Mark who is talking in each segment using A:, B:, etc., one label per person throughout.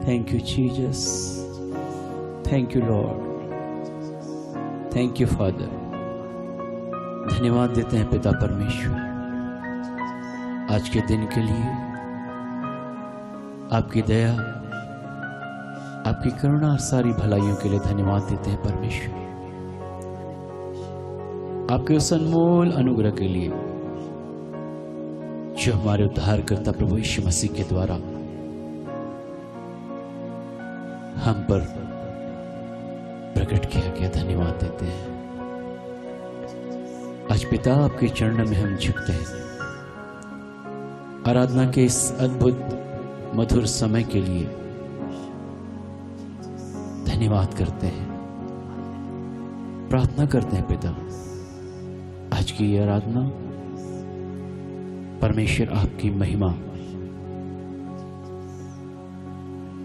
A: Thank you, Jesus. Thank you, Lord. Thank you, Father. धन्यवाद देते हैं पिता परमेश्वर आज के दिन के लिए। आपकी दया, आपकी करुणा और सारी भलाइयों के लिए धन्यवाद देते हैं परमेश्वर। आपके उस अनमोल अनुग्रह के लिए जो हमारे उद्धारकर्ता प्रभु यीशु मसीह के द्वारा हम पर प्रकट किया गया, धन्यवाद देते हैं। आज पिता आपके चरणों में हम झुकते हैं, आराधना के इस अद्भुत मधुर समय के लिए धन्यवाद करते हैं, प्रार्थना करते हैं पिता आज की ये आराधना परमेश्वर आपकी महिमा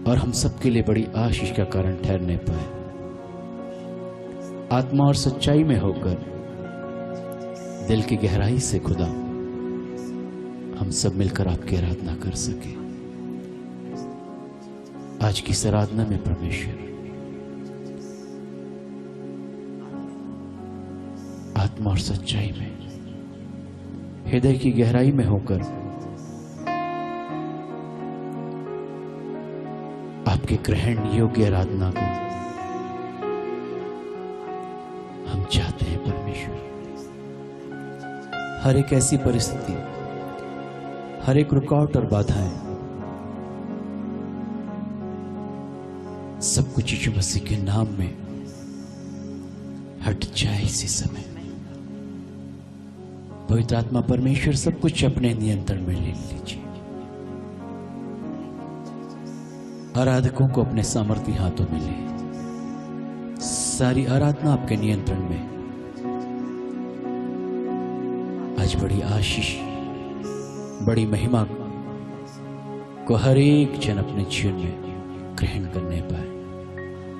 A: और हम सबके लिए बड़ी आशीष का कारण ठहरने पाए। आत्मा और सच्चाई में होकर दिल की गहराई से खुदा हम सब मिलकर आपकी आराधना कर सके। आज की इस आराधना में परमेश्वर आत्मा और सच्चाई में हृदय की गहराई में होकर आपके ग्रहण योग्य आराधना को हम चाहते हैं परमेश्वर। हर एक ऐसी परिस्थिति, हर एक रुकावट और बाधाएं सब कुछ यीशु मसीह के नाम में हट जाए इसी समय। पवित्र आत्मा परमेश्वर सब कुछ अपने नियंत्रण में ले लीजिए। आराधकों को अपने सामर्थी हाथों में ले, सारी आराधना आपके नियंत्रण में। आज बड़ी आशीष, बड़ी महिमा को हर एक जन अपने जीवन में ग्रहण करने पाए।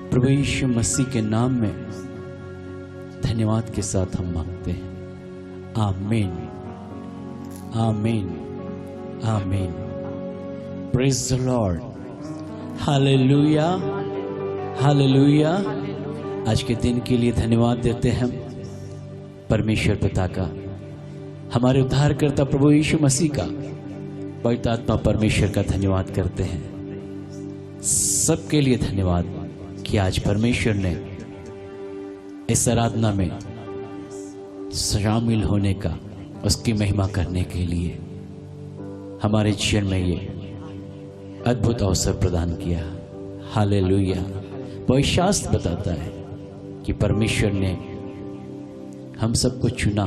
A: प्रभु यीशु मसीह के नाम में धन्यवाद के साथ हम मांगते हैं, आमीन, आमीन, आमीन। Praise the Lord, hallelujah, hallelujah. आज के दिन के लिए धन्यवाद देते हैं हम परमेश्वर पिता का, हमारे उद्धारकर्ता प्रभु यीशु मसीह का, पवित्र आत्मा परमेश्वर का धन्यवाद करते हैं। सबके लिए धन्यवाद कि आज परमेश्वर ने इस आराधना में शामिल होने का, उसकी महिमा करने के लिए हमारे जीवन में ये अद्भुत अवसर प्रदान किया। हालेलुया। पवित्र शास्त्र बताता है कि परमेश्वर ने हम सबको चुना।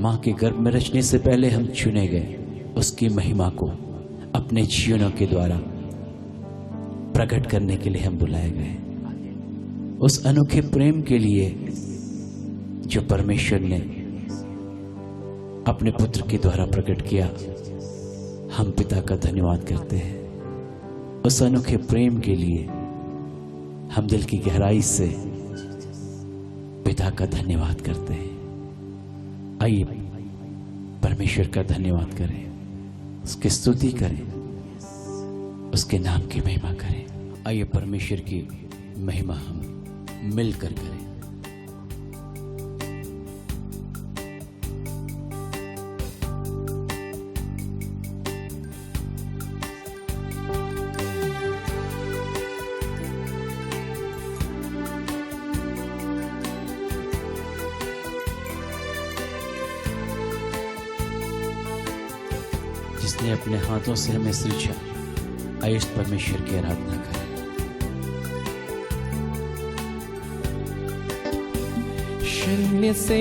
A: मां के गर्भ में रचने से पहले हम चुने गए, उसकी महिमा को अपने जीवनों के द्वारा प्रकट करने के लिए हम बुलाए गए। उस अनोखे प्रेम के लिए जो परमेश्वर ने अपने पुत्र के द्वारा प्रकट किया, हम पिता का धन्यवाद करते हैं। उस अनोखे प्रेम के लिए हम दिल की गहराई से पिता का धन्यवाद करते हैं। आइए परमेश्वर का धन्यवाद करें, उसकी स्तुति करें, उसके नाम की महिमा करें। आइए परमेश्वर की महिमा हम मिलकर करें। जिसने अपने हाथों से हमें सृजा। आइए इस परमेश्वर की आराधना करें।
B: शून्य से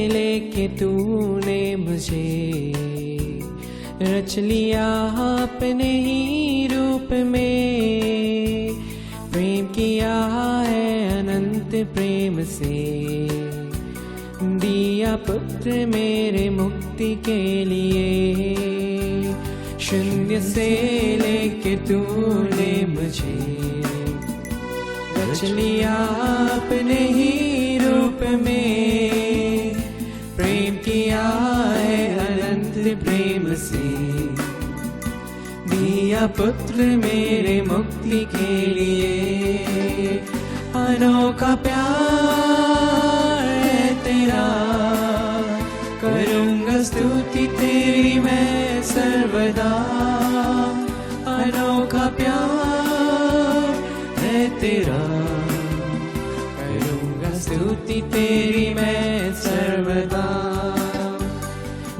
B: लेके तूने मुझे रच लिया अपने ही रूप में, प्रेम किया है अनंत प्रेम से, दिया पुत्र मेरे मुक्ति के लिए। शून्य से लेके तूने मुझे रच लिया अपने ही रूप में, प्रेम किया है अनंत प्रेम से, दिया पुत्र मेरे मुक्ति के लिए। अनोखा प्यार है तेरा, करूँगा स्तुति तेरी मैं सर्वदा। अनोखा प्यार है तेरा, करूँगा स्तुति तेरी मैं सर्वदा।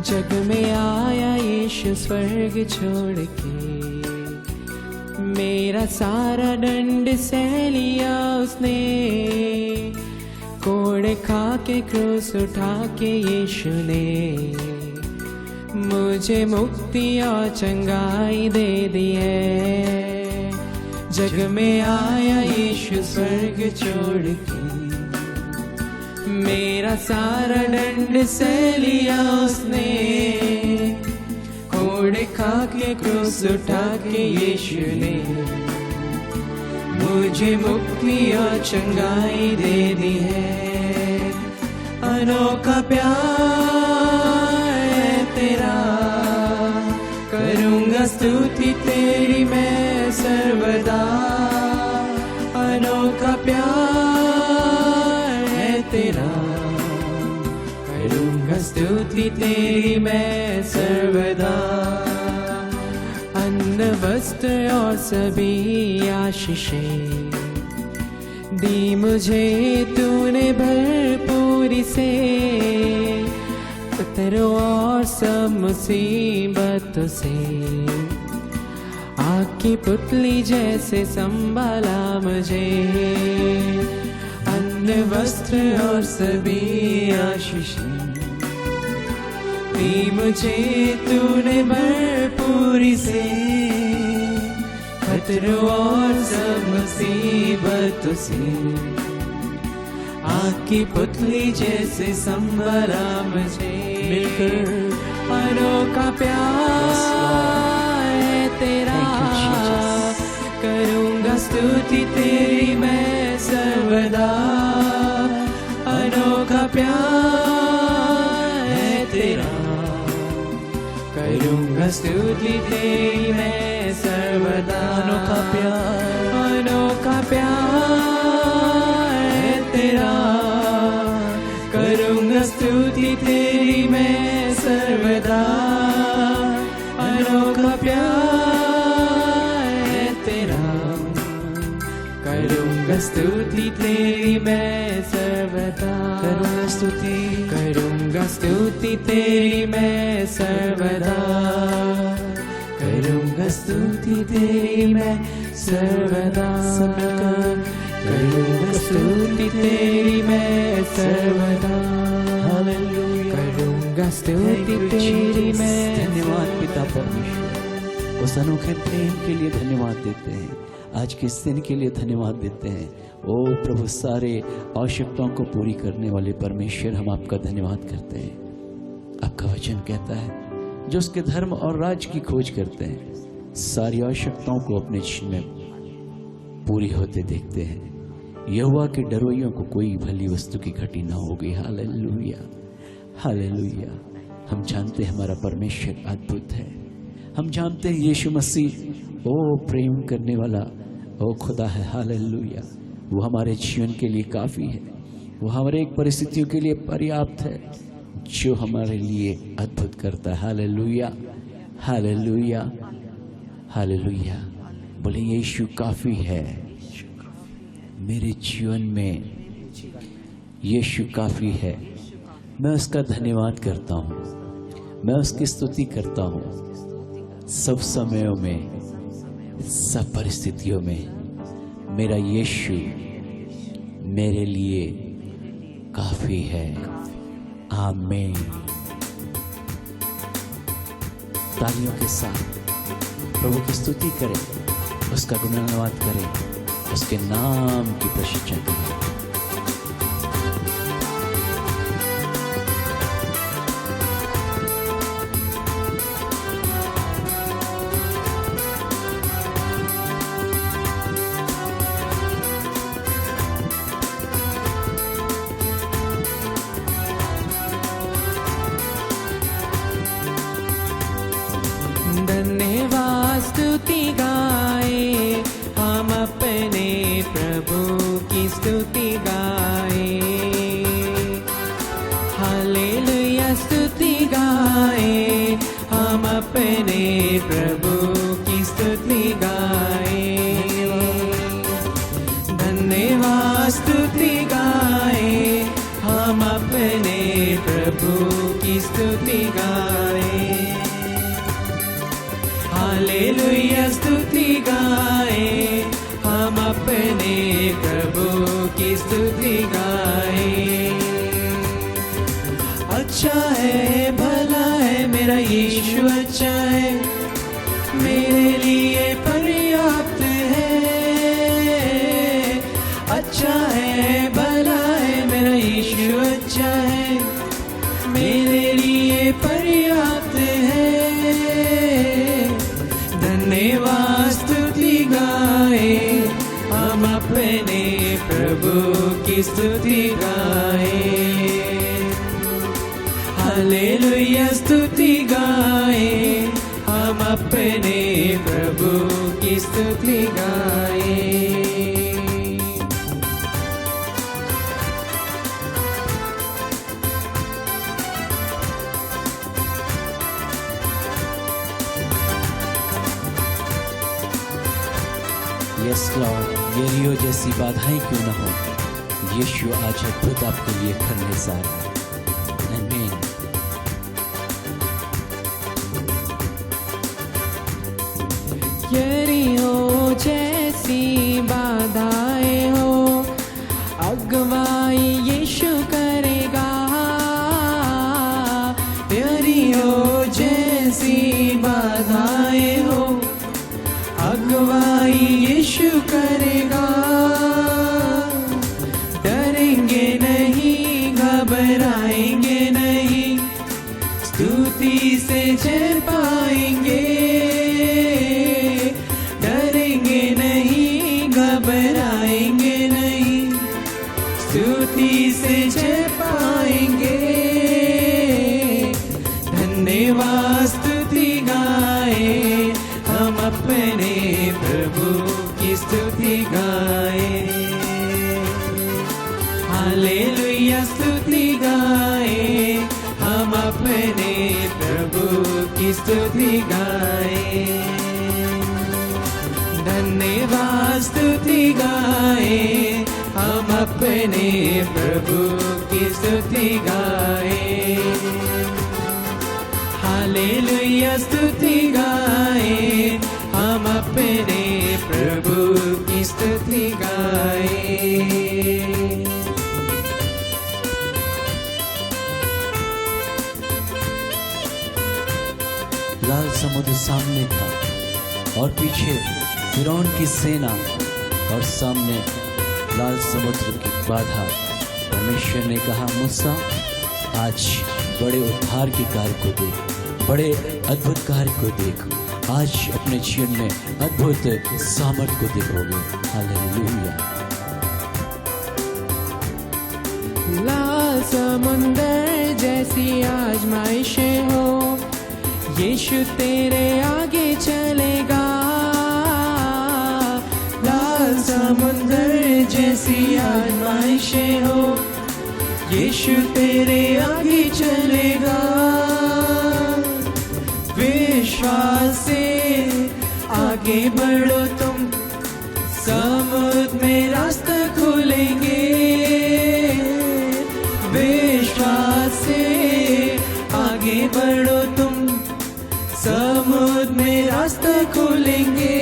B: जग में आया यीशु स्वर्ग छोड़ के, मेरा सारा दंड सह लिया उसने। कोड़े खा के क्रूस उठा के यीशु ने मुझे मुक्ति और चंगाई दे दी है। जग में आया यीशु स्वर्ग छोड़ के, मेरा सारा दंड सह लिया उसने। कोड़े खा के क्रूस उठा के यीशु ने मुझे मुक्ति और चंगाई दे दी है। अनोखा प्यार है तेरा, करूँगा स्तुति तेरी मैं सर्वदा। अनोखा प्यार है तेरा, करूँगा स्तुति तेरी मैं सर्वदा। अन्न वस्त्र और सभी आशीषें दी मुझे तूने भरपूरी से। उतरो और सब मुसीबतों से, आग की पुतली जैसे संभाला मुझे। अन्न वस्त्र और सभी आशीषें दी मुझे तूने भरपूरी से। खतरों और सब मुसीबतों से, आग की पुतली जैसे संभाला मुझे। मिलकर अनोखा प्यार है तेरा, करूँगा स्तुति तेरी मैं सर्वदा। अनोखा प्यार है तेरा, करूँगा स्तुति तेरी मैं सर्वदा। अनोखा प्यार, अनोखा प्यार है तेरा, करूँगा स्तुति तेरी मैं सर्वदा। अनोखा प्यार है तेरा, करूँगा स्तुति तेरी मैं सर्वदा। करूँगा स्तुति, करूँगा स्तुति तेरी मैं सर्वदा। करूँगा स्तुति तेरी मैं सर्वदा। करूँगा स्तुति तेरी मैं सर्वदा। हालेलुया, करूँगा स्तुति तेरी मैं।
A: धन्यवाद पिता परमेश्वर, उस अनोखे प्रेम के लिए धन्यवाद देते हैं। आज के इस दिन के लिए धन्यवाद देते हैं। ओ प्रभु, सारे आवश्यकताओं को पूरी करने वाले परमेश्वर, हम आपका धन्यवाद करते हैं। आपका वचन कहता है, जो उसके धर्म और राज की खोज करते हैं, सारी आवश्यकताओं को अपने जीवन में पूरी होते देखते हैं। यहोवा के डरोइयों को कोई भली वस्तु की घटी ना होगी। Hallelujah, hallelujah. हम जानते हैं हमारा परमेश्वर अद्भुत है। हम जानते हैं यीशु मसीह ओ प्रेम करने वाला ओ खुदा है। हालेलुया। वो हमारे जीवन के लिए काफ़ी है, वो हमारे एक परिस्थितियों के लिए पर्याप्त है, जो हमारे लिए अद्भुत करता है। Hallelujah, hallelujah, hallelujah. बोले यीशु काफ़ी है मेरे जीवन में, यीशु काफ़ी है। मैं उसका धन्यवाद करता हूँ, मैं उसकी स्तुति करता हूँ। सब समयों में, सब परिस्थितियों में मेरा यीशु मेरे लिए काफी है। आमीन। तालियों के साथ प्रभु की स्तुति करें, उसका गुणगान करें, उसके नाम की प्रशंसा करें।
B: धन्यवाद स्तुति गाए हम अपने प्रभु की स्तुति गाए। हालेलुया स्तुति गाए हम अपने प्रभु की स्तुति गाए। धन्यवाद स्तुति गाए हम अपने प्रभु की स्तुति गाए। हालेलुया स्तुति गाए हम अपने प्रभु की स्तुति गाए। अच्छा है, भला है, मेरा यीशु अच्छा है, मेरे लिए पर्याप्त है। अच्छा है, भला है, मेरा यीशु अच्छा है, मेरे लिए पर्याप्त है। धन्यवाद स्तुति गाए हम अपने प्रभु की स्तुति गाए। हालेलुया स्तुति गाए हम अपने प्रभु की स्तुति गाए।
A: यस लॉर्ड, येरियो जैसी बाधाएं क्यों न हो, यीशु आज अद्भुत आपके लिए करने जा रहा है। आमीन।
B: येरियो जैसी बाधाएं हो, अगुवाई यीशु करेगा। येरियो जैसी बाधाएं हो, अगुवाई यीशु करेगा। डरेंगे नहीं, घबराएंगे नहीं, स्तुति से जय पाएंगे। डरेंगे नहीं, घबराएंगे नहीं, स्तुति से जय पाएंगे। धन्यवाद स्तुति गाए हम अपने प्रभु की स्तुति गाए। हालेलुया स्तुति गाए हम अपने प्रभु की स्तुति गाए। धन्यवाद स्तुति गाए हम अपने प्रभु की स्तुति गाए। हालेलुया स्तुति गाए हम अपने प्रभु की स्तुति गाए।
A: लाल समुद्र सामने था और पीछे फिरौन की सेना और सामने लाल समुद्र की बाधा। परमेश्वर ने कहा, मूसा आज बड़े उद्धार के कार्य को देख, बड़े अद्भुत कार्य को देख। आज अपने जीवन में अद्भुत सामर्थ्य को देखोगे। हालेलुया।
B: लाल समुंदर जैसी आजमाइशें हो, यीशु तेरे आगे चलेगा। लाल समुंदर जैसी आजमाइशें हो, यीशु तेरे आगे चलेगा। विश्वास से आगे बढ़ो तुम, समुद्र में रास्ता खुलेंगे। विश्वास से आगे बढ़ो तुम, समुद्र में रास्ते खुलेंगे।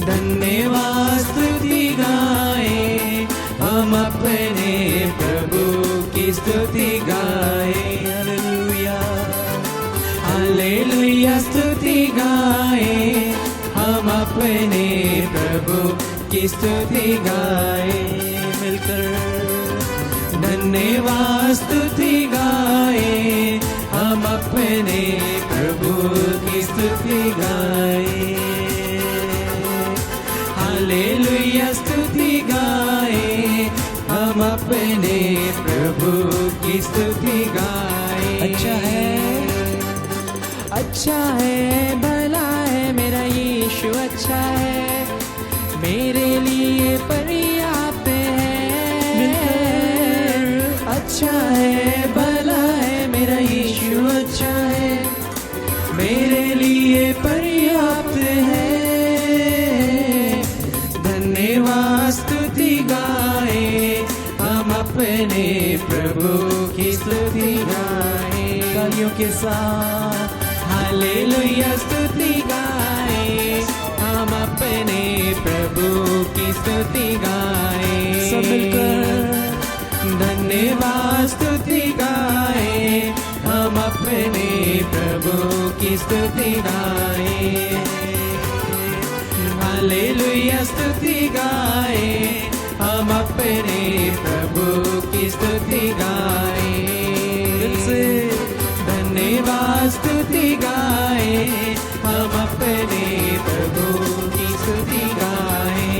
B: धन्यवाद स्तुति गाए हम अपने प्रभु की स्तुति गाए। हालेलुया हालेलुया स्तुति गाए हम अपने प्रभु की स्तुति गाए। मिलकर धन्यवाद स्तुति गाए हम अपने प्रभु की स्तुति गाए। हालेलुया स्तुति गाए हम अपने प्रभु की स्तुति गाए। अच्छा है भला है मेरा यीशु अच्छा है, मेरे लिए पर्याप्त है। अच्छा है भला है मेरा यीशु अच्छा है, मेरे लिए पर्याप्त है। धन्यवाद स्तुति गाए हम अपने प्रभु की स्तुति गाए। तालियों के साथ हालेलुया स्तुति गाए हम अपने प्रभु की स्तुति गाए। सब मिलकर धन्यवाद स्तुति गाए हम अपने प्रभु की स्तुति गाए। हालेलुया स्तुति गाए हम अपने प्रभु की स्तुति गाए। धन्यवाद स्तुति गाए हम अपने प्रभु की स्तुति गाए।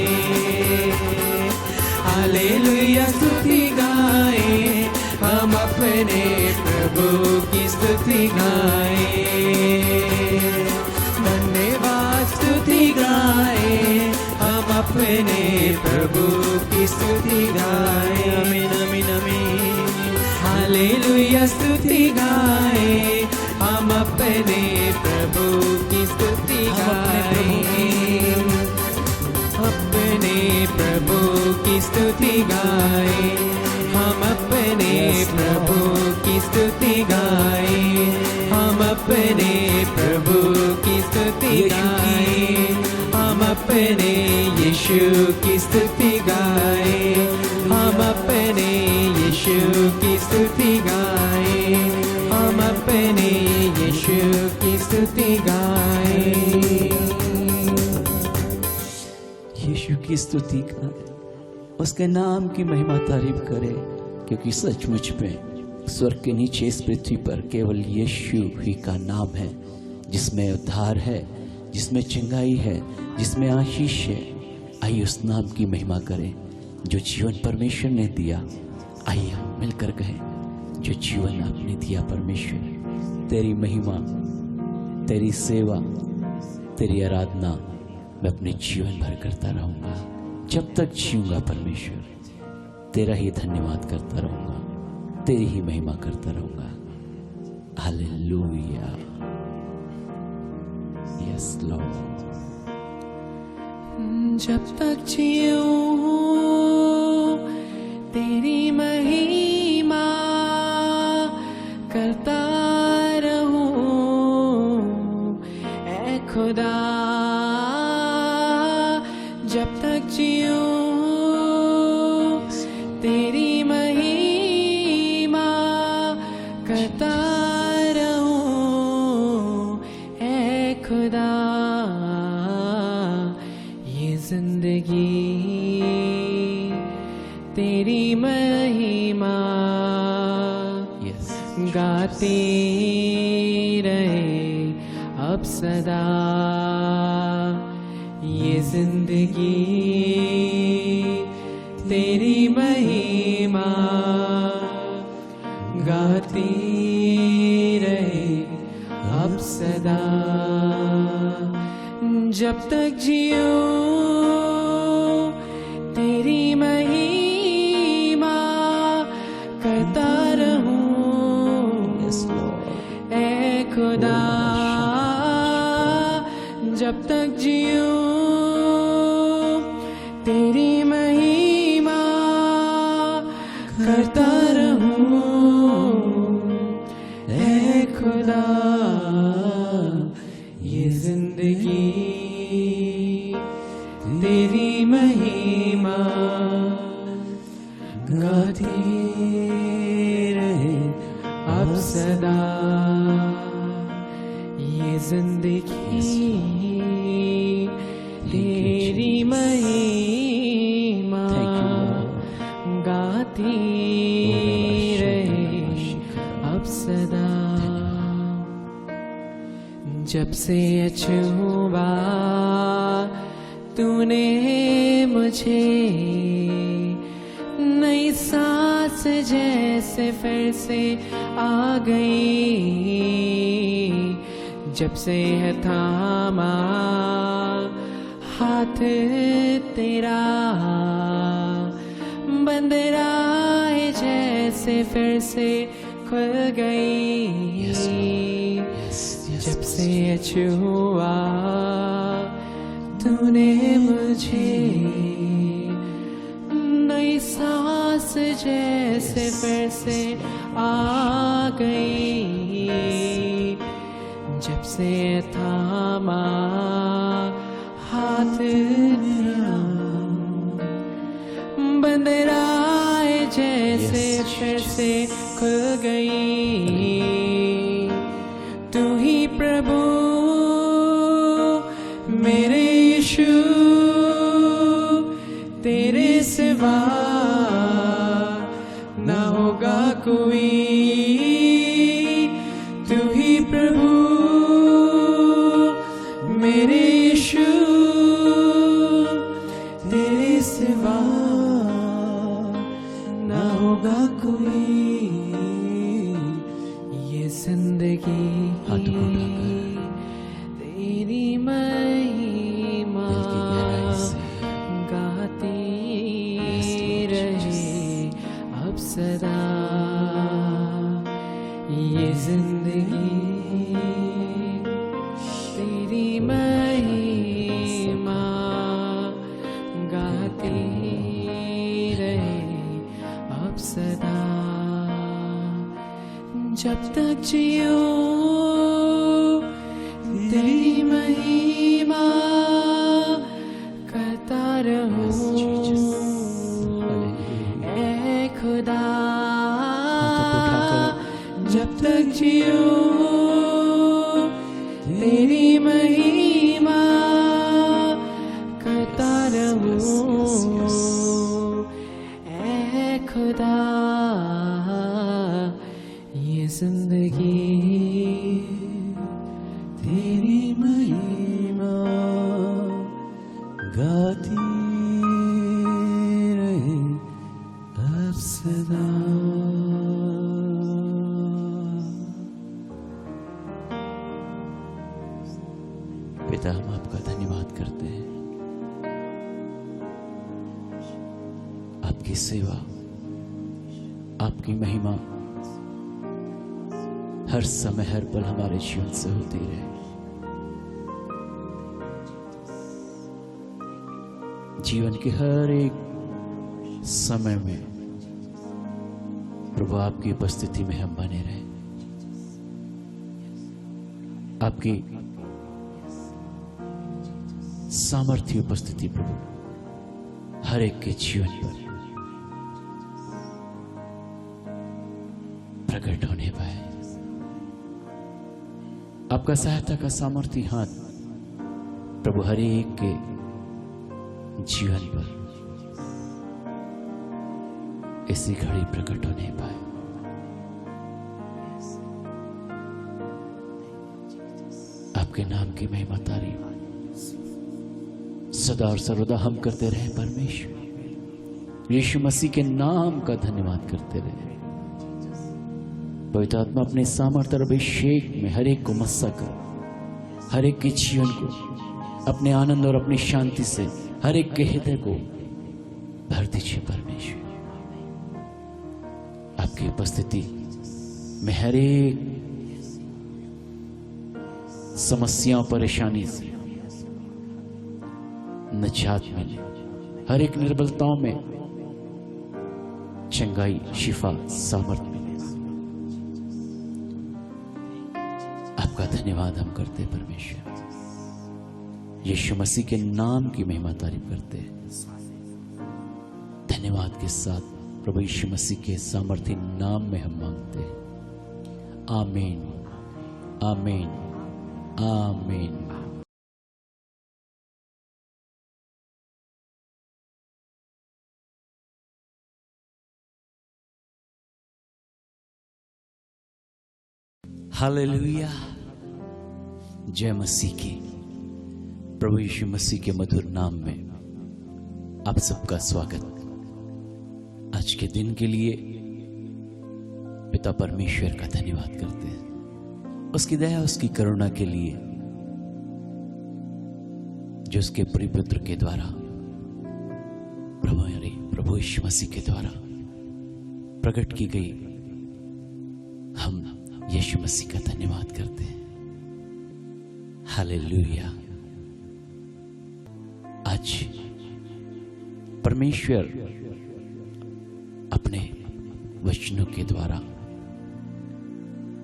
B: हालेलुया स्तुति गाए हम अपने प्रभु की स्तुति गाए। धन्यवाद स्तुति गाए हम अपने प्रभु की स्तुति गाए। आमीन आमीन आमीन। हालेलुया स्तुति गाए हम अपने प्रभु की स्तुति गाए। अपने प्रभु की स्तुति गाए हम अपने प्रभु की स्तुति गाए। हम अपने प्रभु की स्तुति गाए हम अपने यीशु की स्तुति गाए। हम अपने यीशु की स्तुति गाए हम अपने यीशु की स्तुति गाए।
A: यीशु की स्तुति करें, उसके नाम की महिमा तारीफ करें, क्योंकि सचमुच में स्वर्ग के नीचे इस पृथ्वी पर केवल यीशु ही का नाम है, जिसमें उद्धार है, जिसमें चंगाई है, जिसमें आशीष है। आइए उस नाम की महिमा करें जो जीवन परमेश्वर ने दिया। आइए हम मिलकर कहें, जो जीवन आपने दिया परमेश्वर, तेरी महिमा, तेरी सेवा, तेरी आराधना मैं अपने जीवन भर करता रहूंगा। जब तक जीऊंगा परमेश्वर तेरा ही धन्यवाद करता रहूंगा, तेरी ही महिमा करता रहूंगा। हालेलुया। Yes Lord.
B: जब तक जीऊं तेरी महिमा करता रहूं ऐ खुदा। जब तक जीऊं तेरी महिमा करता रहूं ऐ खुदा। ये जिंदगी तेरी महिमा गाती रहे अब सदा। ये जिंदगी तेरी महिमा गाती रहे अब सदा। जब तक जीऊं तेरी महिमा करता रहूं ऐ खुदा। जब तक जीऊं तेरी महिमा करता रहूं ऐ खुदा। खुदा ये जिंदगी तेरी महिमा गाती रहे अब सदा। ये जिंदगी तेरी महिमा गाती रहे अब सदा। जब से अछूबा तूने मुझे नई सांस जैसे फिर से आ गई। जब से है थामा हाथ तेरा बंदराए जैसे फिर से खुल गई। जब से छुआ तूने मुझे नई सांस जैसे फिर से आ गई। जब से थामा हाथ तेरा बंदराए जैसे फिर से खुल गई। तू ही प्रभु मेरे यीशु तेरे सिवा ना होगा कोई। तू ही प्रभु मेरे यीशु तेरे सिवा ना होगा कोई। ये जिंदगी तेरी महिमा गाती रहे अब सदा। ये जिंदगी तेरी महिमा गाती रहे अब सदा। जब तक जियो तेरी महिमा करता रहूं। ऐ खुदा जब तक जियो तेरी महिमा करता रहूं। ऐ खुदा ये जिंदगी तेरी महिमा गाती रहे अब सदा।
A: पिता हम आपका धन्यवाद करते हैं। आपकी सेवा आपकी महिमा हर समय हर पल हमारे जीवन से होती रहे। जीवन के हर एक समय में प्रभु आपकी उपस्थिति में हम बने रहे। आपकी सामर्थ्य उपस्थिति प्रभु हर एक के जीवन पर प्रकट होने पाए। आपका सहायता का सामर्थ्य हाथ प्रभु हर एक के जीवन पर इसी घड़ी प्रकट होने पाए। आपके नाम की महिमा तारीफ सदा और सर्वदा हम करते रहे। परमेश्वर यीशु मसीह के नाम का धन्यवाद करते रहे। पवित्र आत्मा अपने सामर्थ्य और अभिषेक में हर एक को मस्सा कर, हर एक के जीवन को अपने आनंद और अपनी शांति से हर एक के हृदय को भर दीजिए। परमेश्वर आपकी उपस्थिति में हर एक समस्याओं परेशानी से निजात मिले, हर एक निर्बलताओं में चंगाई शिफा सामर्थ्य मिले। आपका धन्यवाद हम करते हैं परमेश्वर। यीशु मसीह के नाम की महिमा तारीफ करते हैं। धन्यवाद के साथ प्रभु यीशु मसीह के सामर्थ्य नाम में हम मांगते हैं। आमीन, आमीन, आमीन। हालेलुया, जय मसीह की। प्रभु यीशु मसीह के मधुर नाम में आप सबका स्वागत। आज के दिन के लिए पिता परमेश्वर का धन्यवाद करते हैं, उसकी दया, उसकी करुणा के लिए जो उसके प्रियपुत्र के द्वारा प्रभु यीशु मसीह के द्वारा प्रकट की गई। हम यीशु मसीह का धन्यवाद करते हैं। हालेलुया। आज परमेश्वर अपने वचनों के द्वारा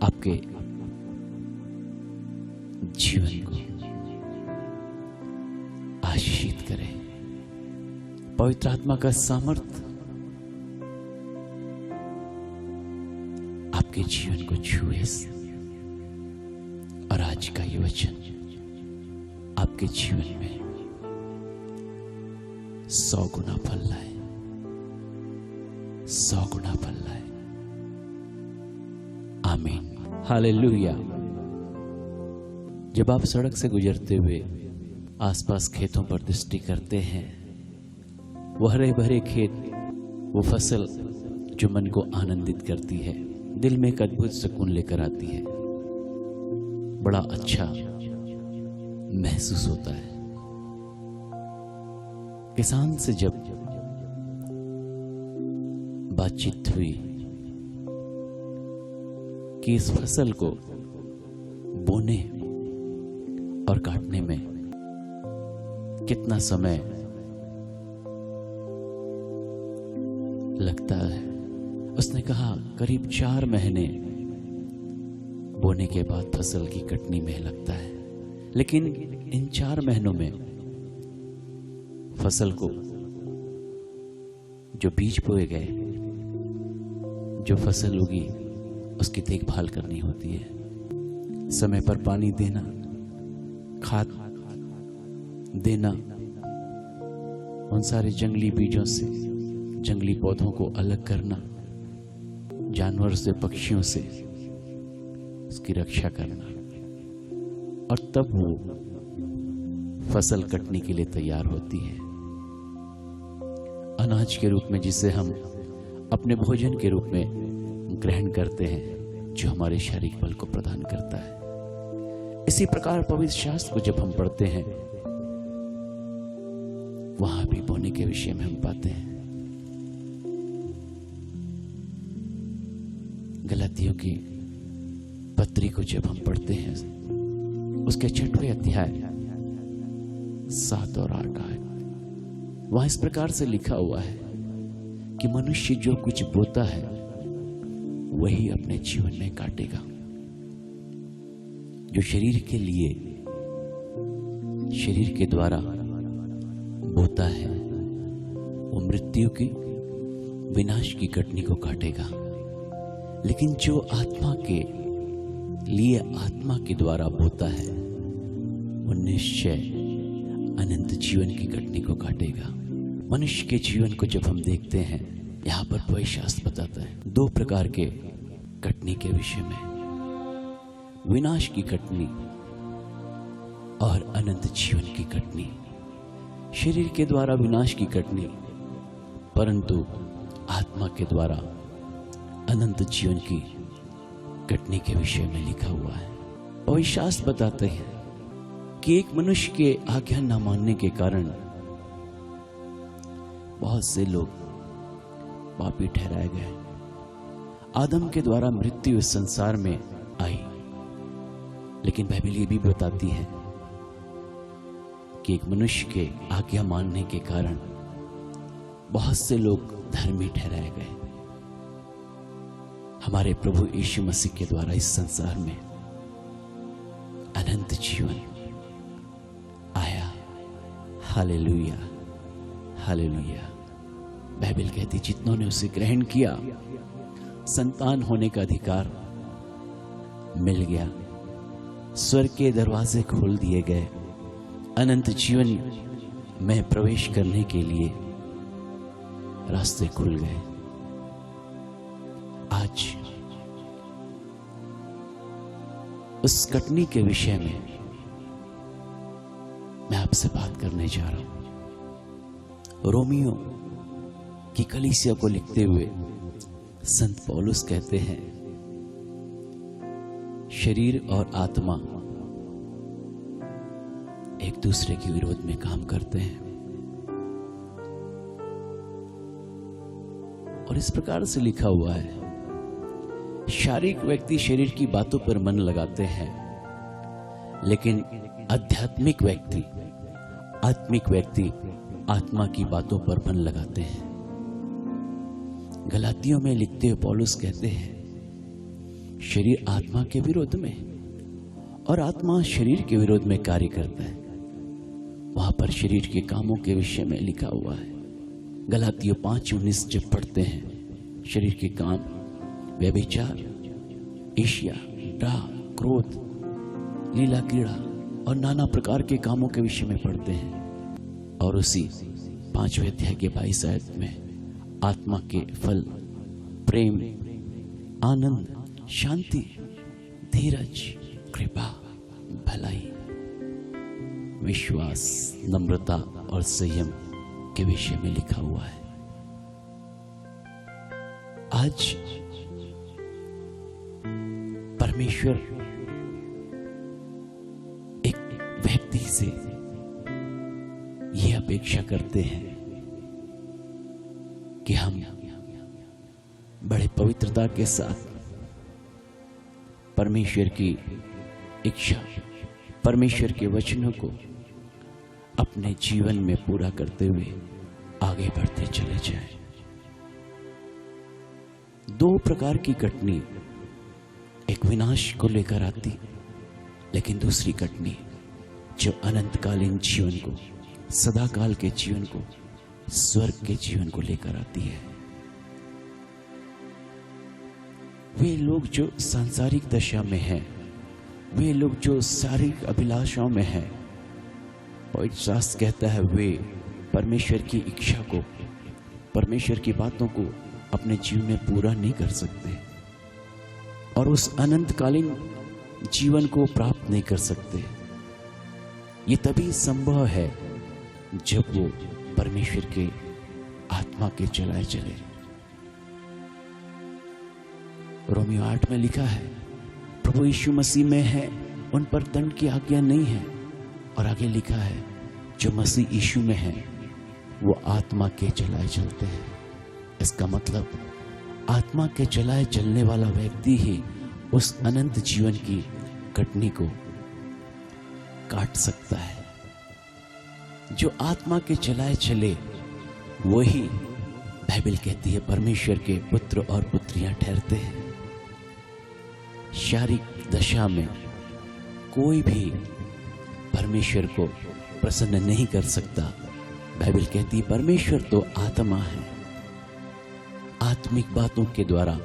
A: आपके जीवन को आशीषित करे। पवित्र आत्मा का सामर्थ आपके जीवन को छुए और आज का ये वचन आपके जीवन में 100 गुना फल लाए, 100 गुना फल लाए। आमीन, हालेलुया। जब आप सड़क से गुजरते हुए आसपास खेतों पर दृष्टि करते हैं, वो हरे भरे खेत, वो फसल जो मन को आनंदित करती है, दिल में एक अद्भुत सुकून लेकर आती है, बड़ा अच्छा महसूस होता है। किसान से जब बातचीत हुई कि इस फसल को बोने और काटने में कितना समय लगता है, उसने कहा करीब 4 महीने बोने के बाद फसल की कटनी में लगता है। लेकिन इन 4 महीनों में फसल को जो बीज बोए गए, जो फसल उगी, उसकी देखभाल करनी होती है। समय पर पानी देना, खाद देना, उन सारे जंगली बीजों से जंगली पौधों को अलग करना, जानवर से, पक्षियों से उसकी रक्षा करना, और तब वो फसल कटने के लिए तैयार होती है। अनाज के रूप में, जिसे हम अपने भोजन के रूप में ग्रहण करते हैं, जो हमारे शारीरिक बल को प्रदान करता है। इसी प्रकार पवित्र शास्त्र को जब हम पढ़ते हैं, वहां भी बोने के विषय में हम पाते हैं। गलातियों की पत्री को जब हम पढ़ते हैं, उसके 6वें अध्याय 7 और 8 आयत, वहां इस प्रकार से लिखा हुआ है कि मनुष्य जो कुछ बोता है वही अपने जीवन में काटेगा। जो शरीर के लिए, शरीर के द्वारा बोता है, वो मृत्यु की, विनाश की कटनी को काटेगा। लेकिन जो आत्मा के लिए, आत्मा के द्वारा बोता है, वो निश्चय अनंत जीवन की कटनी को काटेगा। मनुष्य के जीवन को जब हम देखते हैं, यहां पर पवित्र शास्त्र बताता है 2 प्रकार के कटनी के विषय में, विनाश की कटनी और अनंत जीवन की कटनी। शरीर के द्वारा विनाश की कटनी, परंतु आत्मा के द्वारा अनंत जीवन की कटनी के विषय में लिखा हुआ है। पवित्र शास्त्र बताते हैं कि एक मनुष्य के आज्ञा न मानने के कारण बहुत से लोग पापी ठहराए गए। आदम के द्वारा मृत्यु इस संसार में आई, लेकिन बाइबल ये भी बताती है कि एक मनुष्य के आज्ञा मानने के कारण बहुत से लोग धर्मी ठहराए गए। हमारे प्रभु यीशु मसीह के द्वारा इस संसार में अनंत जीवन आया। Hallelujah, hallelujah. बाइबल कहती जितनों ने उसे ग्रहण किया संतान होने का अधिकार मिल गया, स्वर्ग के दरवाजे खोल दिए गए, अनंत जीवन में प्रवेश करने के लिए रास्ते खुल गए। आज उस कटनी के विषय में मैं आपसे बात करने जा रहा हूं। रोमियो की कलीसिया को लिखते हुए संत पौलुस कहते हैं, शरीर और आत्मा एक दूसरे के विरोध में काम करते हैं। और इस प्रकार से लिखा हुआ है, शारीरिक व्यक्ति शरीर की बातों पर मन लगाते हैं, लेकिन आध्यात्मिक व्यक्ति, आत्मिक व्यक्ति आत्मा की बातों पर मन लगाते हैं। गलातियों में लिखते हुए पौलुस कहते हैं, शरीर आत्मा के विरोध में और आत्मा शरीर के विरोध में कार्य करता है। वहां पर शरीर के कामों के विषय में लिखा हुआ है। गलातियों 5:19 जब पढ़ते हैं, शरीर के काम व्यभिचार, ईर्ष्या, डाह, क्रोध, लीला कीड़ा और नाना प्रकार के कामों के विषय में पढ़ते हैं। और उसी 5वें अध्याय के 22 आयत में आत्मा के फल प्रेम, आनंद, शांति, धीरज, कृपा, भलाई, विश्वास, नम्रता और संयम के विषय में लिखा हुआ है। आज परमेश्वर एक व्यक्ति से यह अपेक्षा करते हैं कि हम बड़े पवित्रता के साथ परमेश्वर की इच्छा, परमेश्वर के वचनों को अपने जीवन में पूरा करते हुए आगे बढ़ते चले जाएं। दो प्रकार की कटनी, एक विनाश को लेकर आती, लेकिन दूसरी कटनी जो अनंतकालीन जीवन को, सदाकाल के जीवन को, स्वर्ग के जीवन को लेकर आती है। वे लोग जो सांसारिक दशा में हैं, वे लोग जो शारीरिक अभिलाषाओं में हैं, और शास्त्र कहता है वे परमेश्वर की इच्छा को, परमेश्वर की बातों को अपने जीवन में पूरा नहीं कर सकते और उस अनंतकालीन जीवन को प्राप्त नहीं कर सकते। ये तभी संभव है जब वो परमेश्वर के आत्मा के चलाए चले। रोमियो 8 में लिखा है, प्रभु यीशु मसीह में है उन पर दंड की आज्ञा नहीं है। और आगे लिखा है, जो मसीह यीशु में है वो आत्मा के चलाए चलते हैं। इसका मतलब आत्मा के चलाए चलने वाला व्यक्ति ही उस अनंत जीवन की कटनी को काट सकता है। जो आत्मा के चलाए चले वही बाइबल कहती है परमेश्वर के पुत्र और पुत्रियां ठहरते हैं। शारीरिक दशा में कोई भी परमेश्वर को प्रसन्न नहीं कर सकता। बाइबल कहती है परमेश्वर तो आत्मा है। आत्मिक बातों के द्वारा,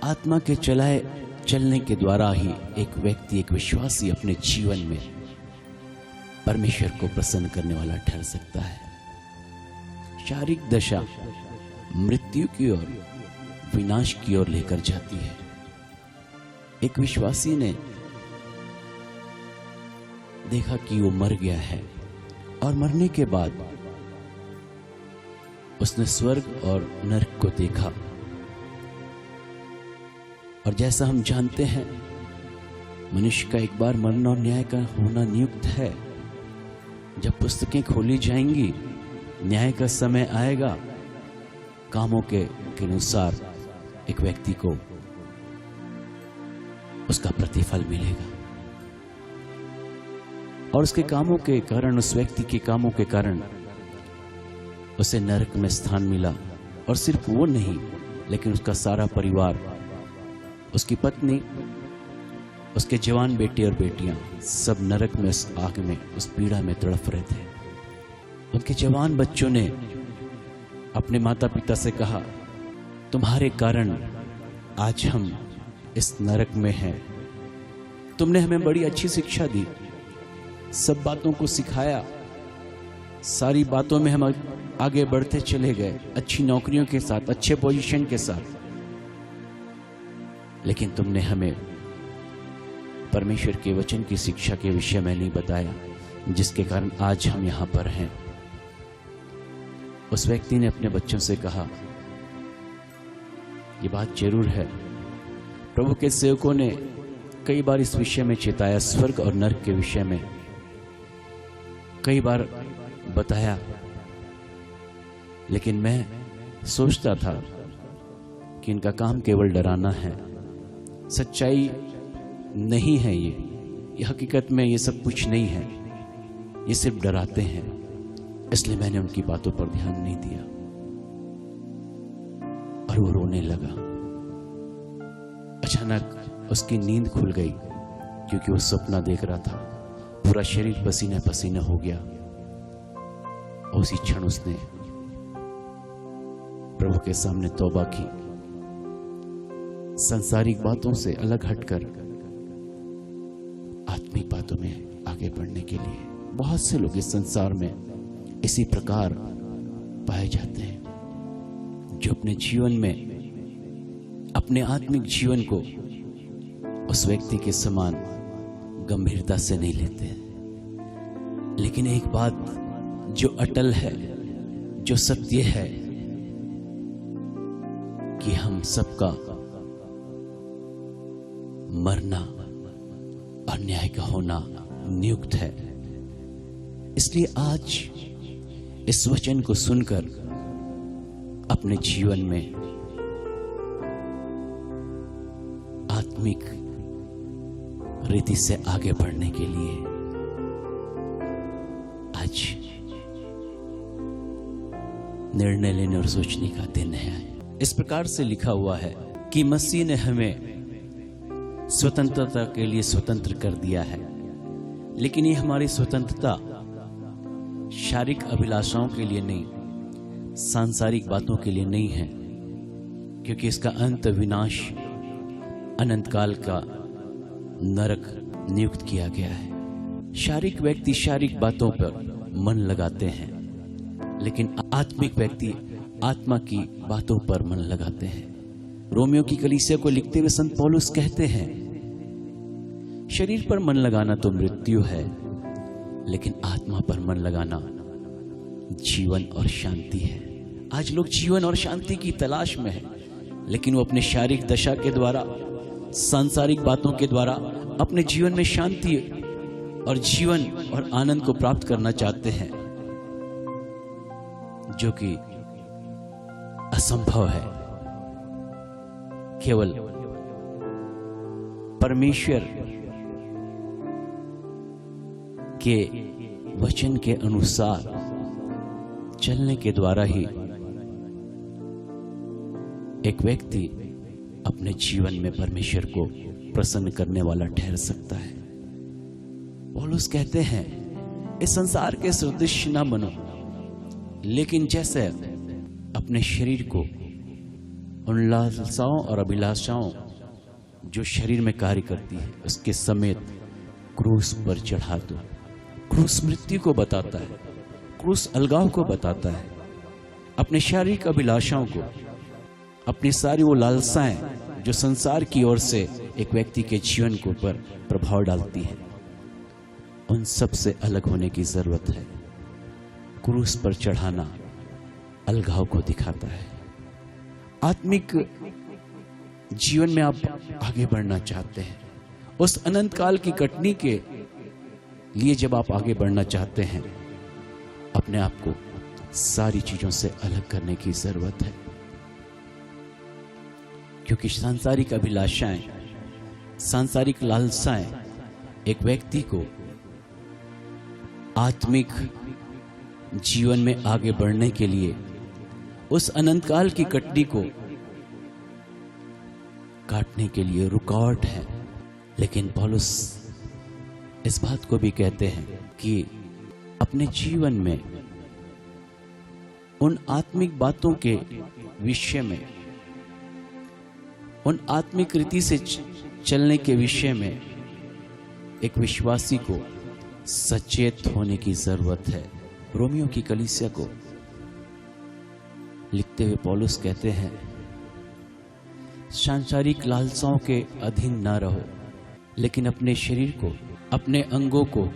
A: आत्मा के चलाए चलने के द्वारा ही एक व्यक्ति, एक विश्वासी अपने जीवन में परमेश्वर को प्रसन्न करने वाला ठहर सकता है। शारीरिक दशा मृत्यु की ओर, विनाश की ओर लेकर जाती है। एक विश्वासी ने देखा कि वो मर गया है और मरने के बाद उसने स्वर्ग और नरक को देखा। और जैसा हम जानते हैं मनुष्य का एक बार मरना और न्याय का होना नियुक्त है। जब पुस्तकें खोली जाएंगी, न्याय का समय आएगा, कामों के अनुसार एक व्यक्ति को उसका प्रतिफल मिलेगा। और उसके कामों के कारण, उस व्यक्ति के कामों के कारण उसे नरक में स्थान मिला। और सिर्फ वो नहीं, लेकिन उसका सारा परिवार, उसकी पत्नी, उसके जवान बेटे और बेटियां सब नरक में, उस आग में, उस पीड़ा में तड़प रहे थे। उनके जवान बच्चों ने अपने माता पिता से कहा, तुम्हारे कारण आज हम इस नरक में हैं। तुमने हमें बड़ी अच्छी शिक्षा दी, सब बातों को सिखाया, सारी बातों में हम आगे बढ़ते चले गए, अच्छी नौकरियों के साथ, अच्छे पोजीशन के साथ, लेकिन तुमने हमें परमेश्वर के वचन की शिक्षा के विषय में नहीं बताया, जिसके कारण आज हम यहां पर हैं। उस व्यक्ति ने अपने बच्चों से कहा, ये बात जरूर है, प्रभु के सेवकों ने कई बार इस विषय में चेताया, स्वर्ग और नरक के विषय में कई बार बताया, लेकिन मैं सोचता था कि इनका काम केवल डराना है, सच्चाई नहीं है। ये हकीकत में ये सब कुछ नहीं है, ये सिर्फ डराते हैं। इसलिए मैंने उनकी बातों पर ध्यान नहीं दिया और वो रोने लगा। अचानक उसकी नींद खुल गई, क्योंकि वो सपना देख रहा था, पूरा शरीर पसीना पसीना हो गया। उसी क्षण उसने प्रभु के सामने तौबा की, सांसारिक बातों से अलग हटकर आत्मिक बातों में आगे बढ़ने के लिए। बहुत से लोग इस संसार में इसी प्रकार पाए जाते हैं, जो अपने जीवन में, अपने आत्मिक जीवन को उस व्यक्ति के समान गंभीरता से नहीं लेते। लेकिन एक बात जो अटल है, जो सत्य है, कि हम सबका मरना और न्याय का होना नियुक्त है। इसलिए आज इस वचन को सुनकर अपने जीवन में आत्मिक रीति से आगे बढ़ने के लिए आज निर्णय लेने और सोचने का दिन है। इस प्रकार से लिखा हुआ है कि मसीह ने हमें स्वतंत्रता के लिए स्वतंत्र कर दिया है, लेकिन ये हमारी स्वतंत्रता शारीरिक अभिलाषाओं के लिए नहीं, सांसारिक बातों के लिए नहीं है, क्योंकि इसका अंत विनाश, अनंत काल का नरक नियुक्त किया गया है। शारीरिक व्यक्ति शारीरिक बातों पर मन लगाते हैं, लेकिन आत्मिक व्यक्ति आत्मा की बातों पर मन लगाते हैं। रोमियो की कलीसिया को लिखते हुए संत पौलुस कहते हैं, शरीर पर मन लगाना तो मृत्यु है, लेकिन आत्मा पर मन लगाना जीवन और शांति है। आज लोग जीवन और शांति की तलाश में हैं, लेकिन वो अपने शारीरिक दशा के द्वारा, सांसारिक बातों के द्वारा अपने जीवन में शांति और जीवन और आनंद को प्राप्त करना चाहते हैं, जो कि असंभव है। केवल परमेश्वर के वचन के अनुसार चलने के द्वारा ही एक व्यक्ति अपने जीवन में परमेश्वर को प्रसन्न करने वाला ठहर सकता है। पौलुस कहते हैं, इस संसार के सदृश न बनो, लेकिन जैसे अपने शरीर को उन लालसाओं और अभिलाषाओं जो शरीर में कार्य करती है उसके समेत क्रूस पर चढ़ा दो। क्रूस मृत्यु को बताता है, क्रूस अलगाव को बताता है। अपने शारीरिक अभिलाषाओं को, अपनी सारी वो लालसाएं जो संसार की ओर से एक व्यक्ति के जीवन को पर प्रभाव डालती हैं, उन सब से अलग होने की जरूरत है। क्रूस पर चढ़ाना अलगाव को दिखाता है। आत्मिक जीवन में आप आगे बढ़ना चाहते हैं, उस अनंत काल की कटनी के लिए जब आप आगे बढ़ना चाहते हैं, अपने आप को सारी चीजों से अलग करने की जरूरत है, क्योंकि सांसारिक अभिलाषाएं, सांसारिक लालसाएं एक व्यक्ति को आत्मिक जीवन में आगे बढ़ने के लिए उस अनंत काल की कटनी को काटने के लिए रुकावट है। लेकिन पौलुस इस बात को भी कहते हैं कि अपने जीवन में उन आत्मिक बातों के विषय में, उन आत्मिक रीति से चलने के विषय में एक विश्वासी को सचेत होने की जरूरत है। रोमियो की कलीसिया को लिखते हुए पौलुस कहते हैं, सांसारिक लालसाओं के अधीन ना रहो, लेकिन अपने शरीर को, अपने अंगों को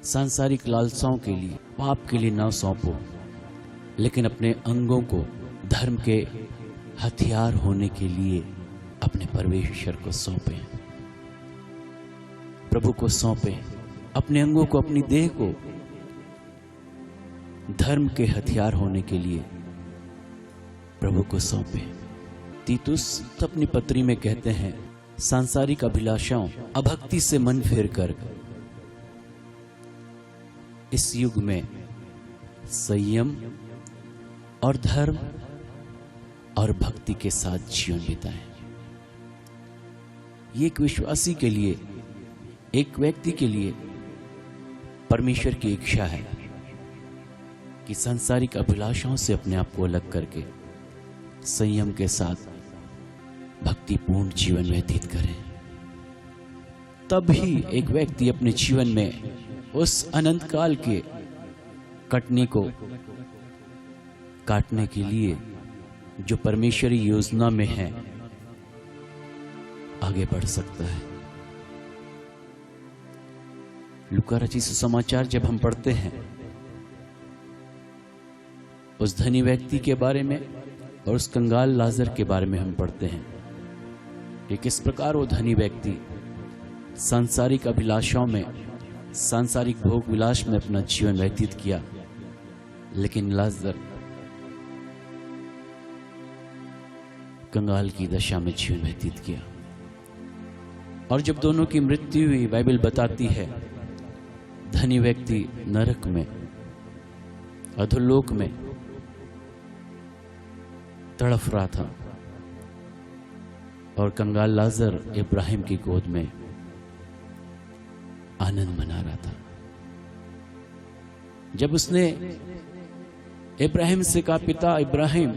A: सांसारिक लालसाओं के लिए, पाप के लिए ना सौंपो, लेकिन अपने अंगों को धर्म के हथियार होने के लिए अपने परमेश्वर को सौंपें, प्रभु को सौंपें। अपने अंगों को, अपनी देह को धर्म के हथियार होने के लिए प्रभु को सौंपें। तीतुस अपनी पत्री में कहते हैं, सांसारिक अभिलाषाओं, अभक्ति से मन फेर कर इस युग में संयम और धर्म और भक्ति के साथ जीवन बिताएं। ये एक विश्वासी के लिए, एक व्यक्ति के लिए परमेश्वर की इच्छा है कि सांसारिक अभिलाषाओं से अपने आप को अलग करके संयम के साथ भक्तिपूर्ण जीवन व्यतीत करें। तब ही एक व्यक्ति अपने जीवन में उस अनंत काल के कटनी को काटने के लिए जो परमेश्वरी योजना में है आगे बढ़ सकता है। लूका रचित सुसमाचार जब हम पढ़ते हैं उस धनी व्यक्ति के बारे में और उस कंगाल लाजर के बारे में हम पढ़ते हैं कि किस प्रकार वो धनी व्यक्ति सांसारिक अभिलाषाओं में, सांसारिक भोग विलास में अपना जीवन व्यतीत किया, लेकिन लाजर कंगाल की दशा में जीवन व्यतीत किया। और जब दोनों की मृत्यु हुई, बाइबल बताती है धनी व्यक्ति नरक में, अधोलोक में तड़फ रहा था और कंगाल लाजर इब्राहिम की गोद में आनंद मना रहा था। जब उसने इब्राहिम से कहा, पिता इब्राहिम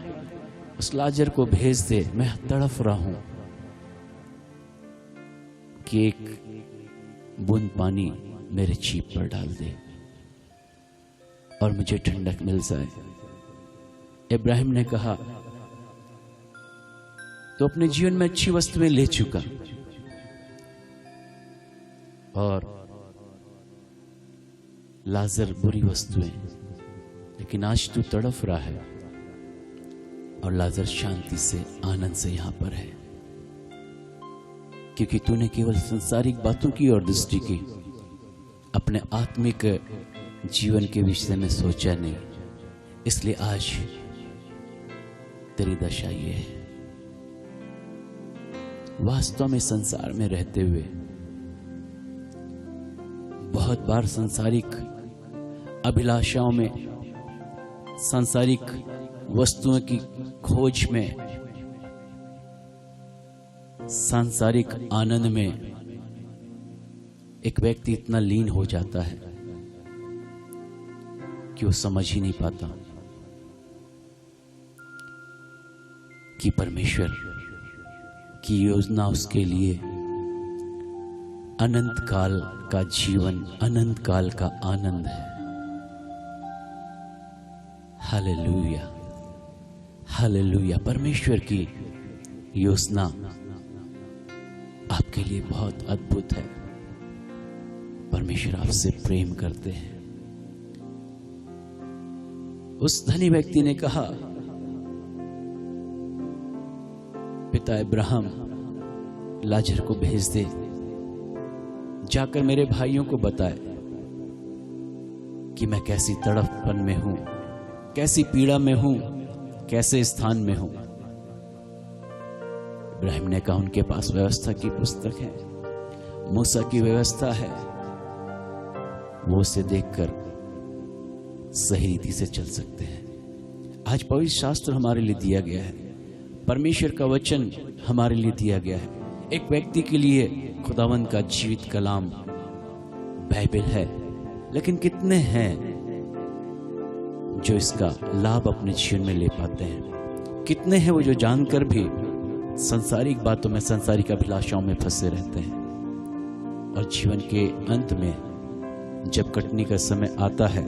A: उस लाजर को भेज दे, मैं तड़फ रहा हूं कि एक बूंद पानी मेरे जीभ पर डाल दे और मुझे ठंडक मिल जाए। इब्राहिम ने कहा, तो अपने जीवन में अच्छी वस्तुएं ले चुका और लाजर बुरी वस्तुएं, लेकिन आज तू तड़फ रहा है और लाजर शांति से, आनंद से यहां पर है, क्योंकि तूने केवल सांसारिक बातों की ओर दृष्टि की, अपने आत्मिक जीवन के विषय में सोचा नहीं, इसलिए आज तेरी दशा ये है। वास्तव में संसार में रहते हुए बहुत बार सांसारिक अभिलाषाओं में, सांसारिक वस्तुओं की खोज में, सांसारिक आनंद में एक व्यक्ति इतना लीन हो जाता है कि वो समझ ही नहीं पाता कि परमेश्वर की योजना उसके लिए अनंत काल का जीवन, अनंत काल का आनंद है। Hallelujah, hallelujah. परमेश्वर की योजना आपके लिए बहुत अद्भुत है। परमेश्वर आपसे प्रेम करते हैं। उस धनी व्यक्ति ने कहा, पिता इब्राहिम लाजर को भेज दे, जाकर मेरे भाइयों को बताए कि मैं कैसी तड़पन में हूं, कैसी पीड़ा में हूं, कैसे स्थान में हूं। इब्राहिम ने कहा, उनके पास व्यवस्था की पुस्तक है, मूसा की व्यवस्था है, वो उसे देखकर सही रीति से चल सकते हैं। आज पवित्र शास्त्र हमारे लिए दिया गया है, परमेश्वर का वचन हमारे लिए दिया गया है, एक व्यक्ति के लिए खुदावंद का जीवित कलाम बाइबल है, लेकिन कितने हैं जो इसका लाभ अपने जीवन में ले पाते हैं? कितने हैं वो जो जानकर भी सांसारिक बातों में, सांसारिक अभिलाषाओं में फंसे रहते हैं और जीवन के अंत में जब कटने का समय आता है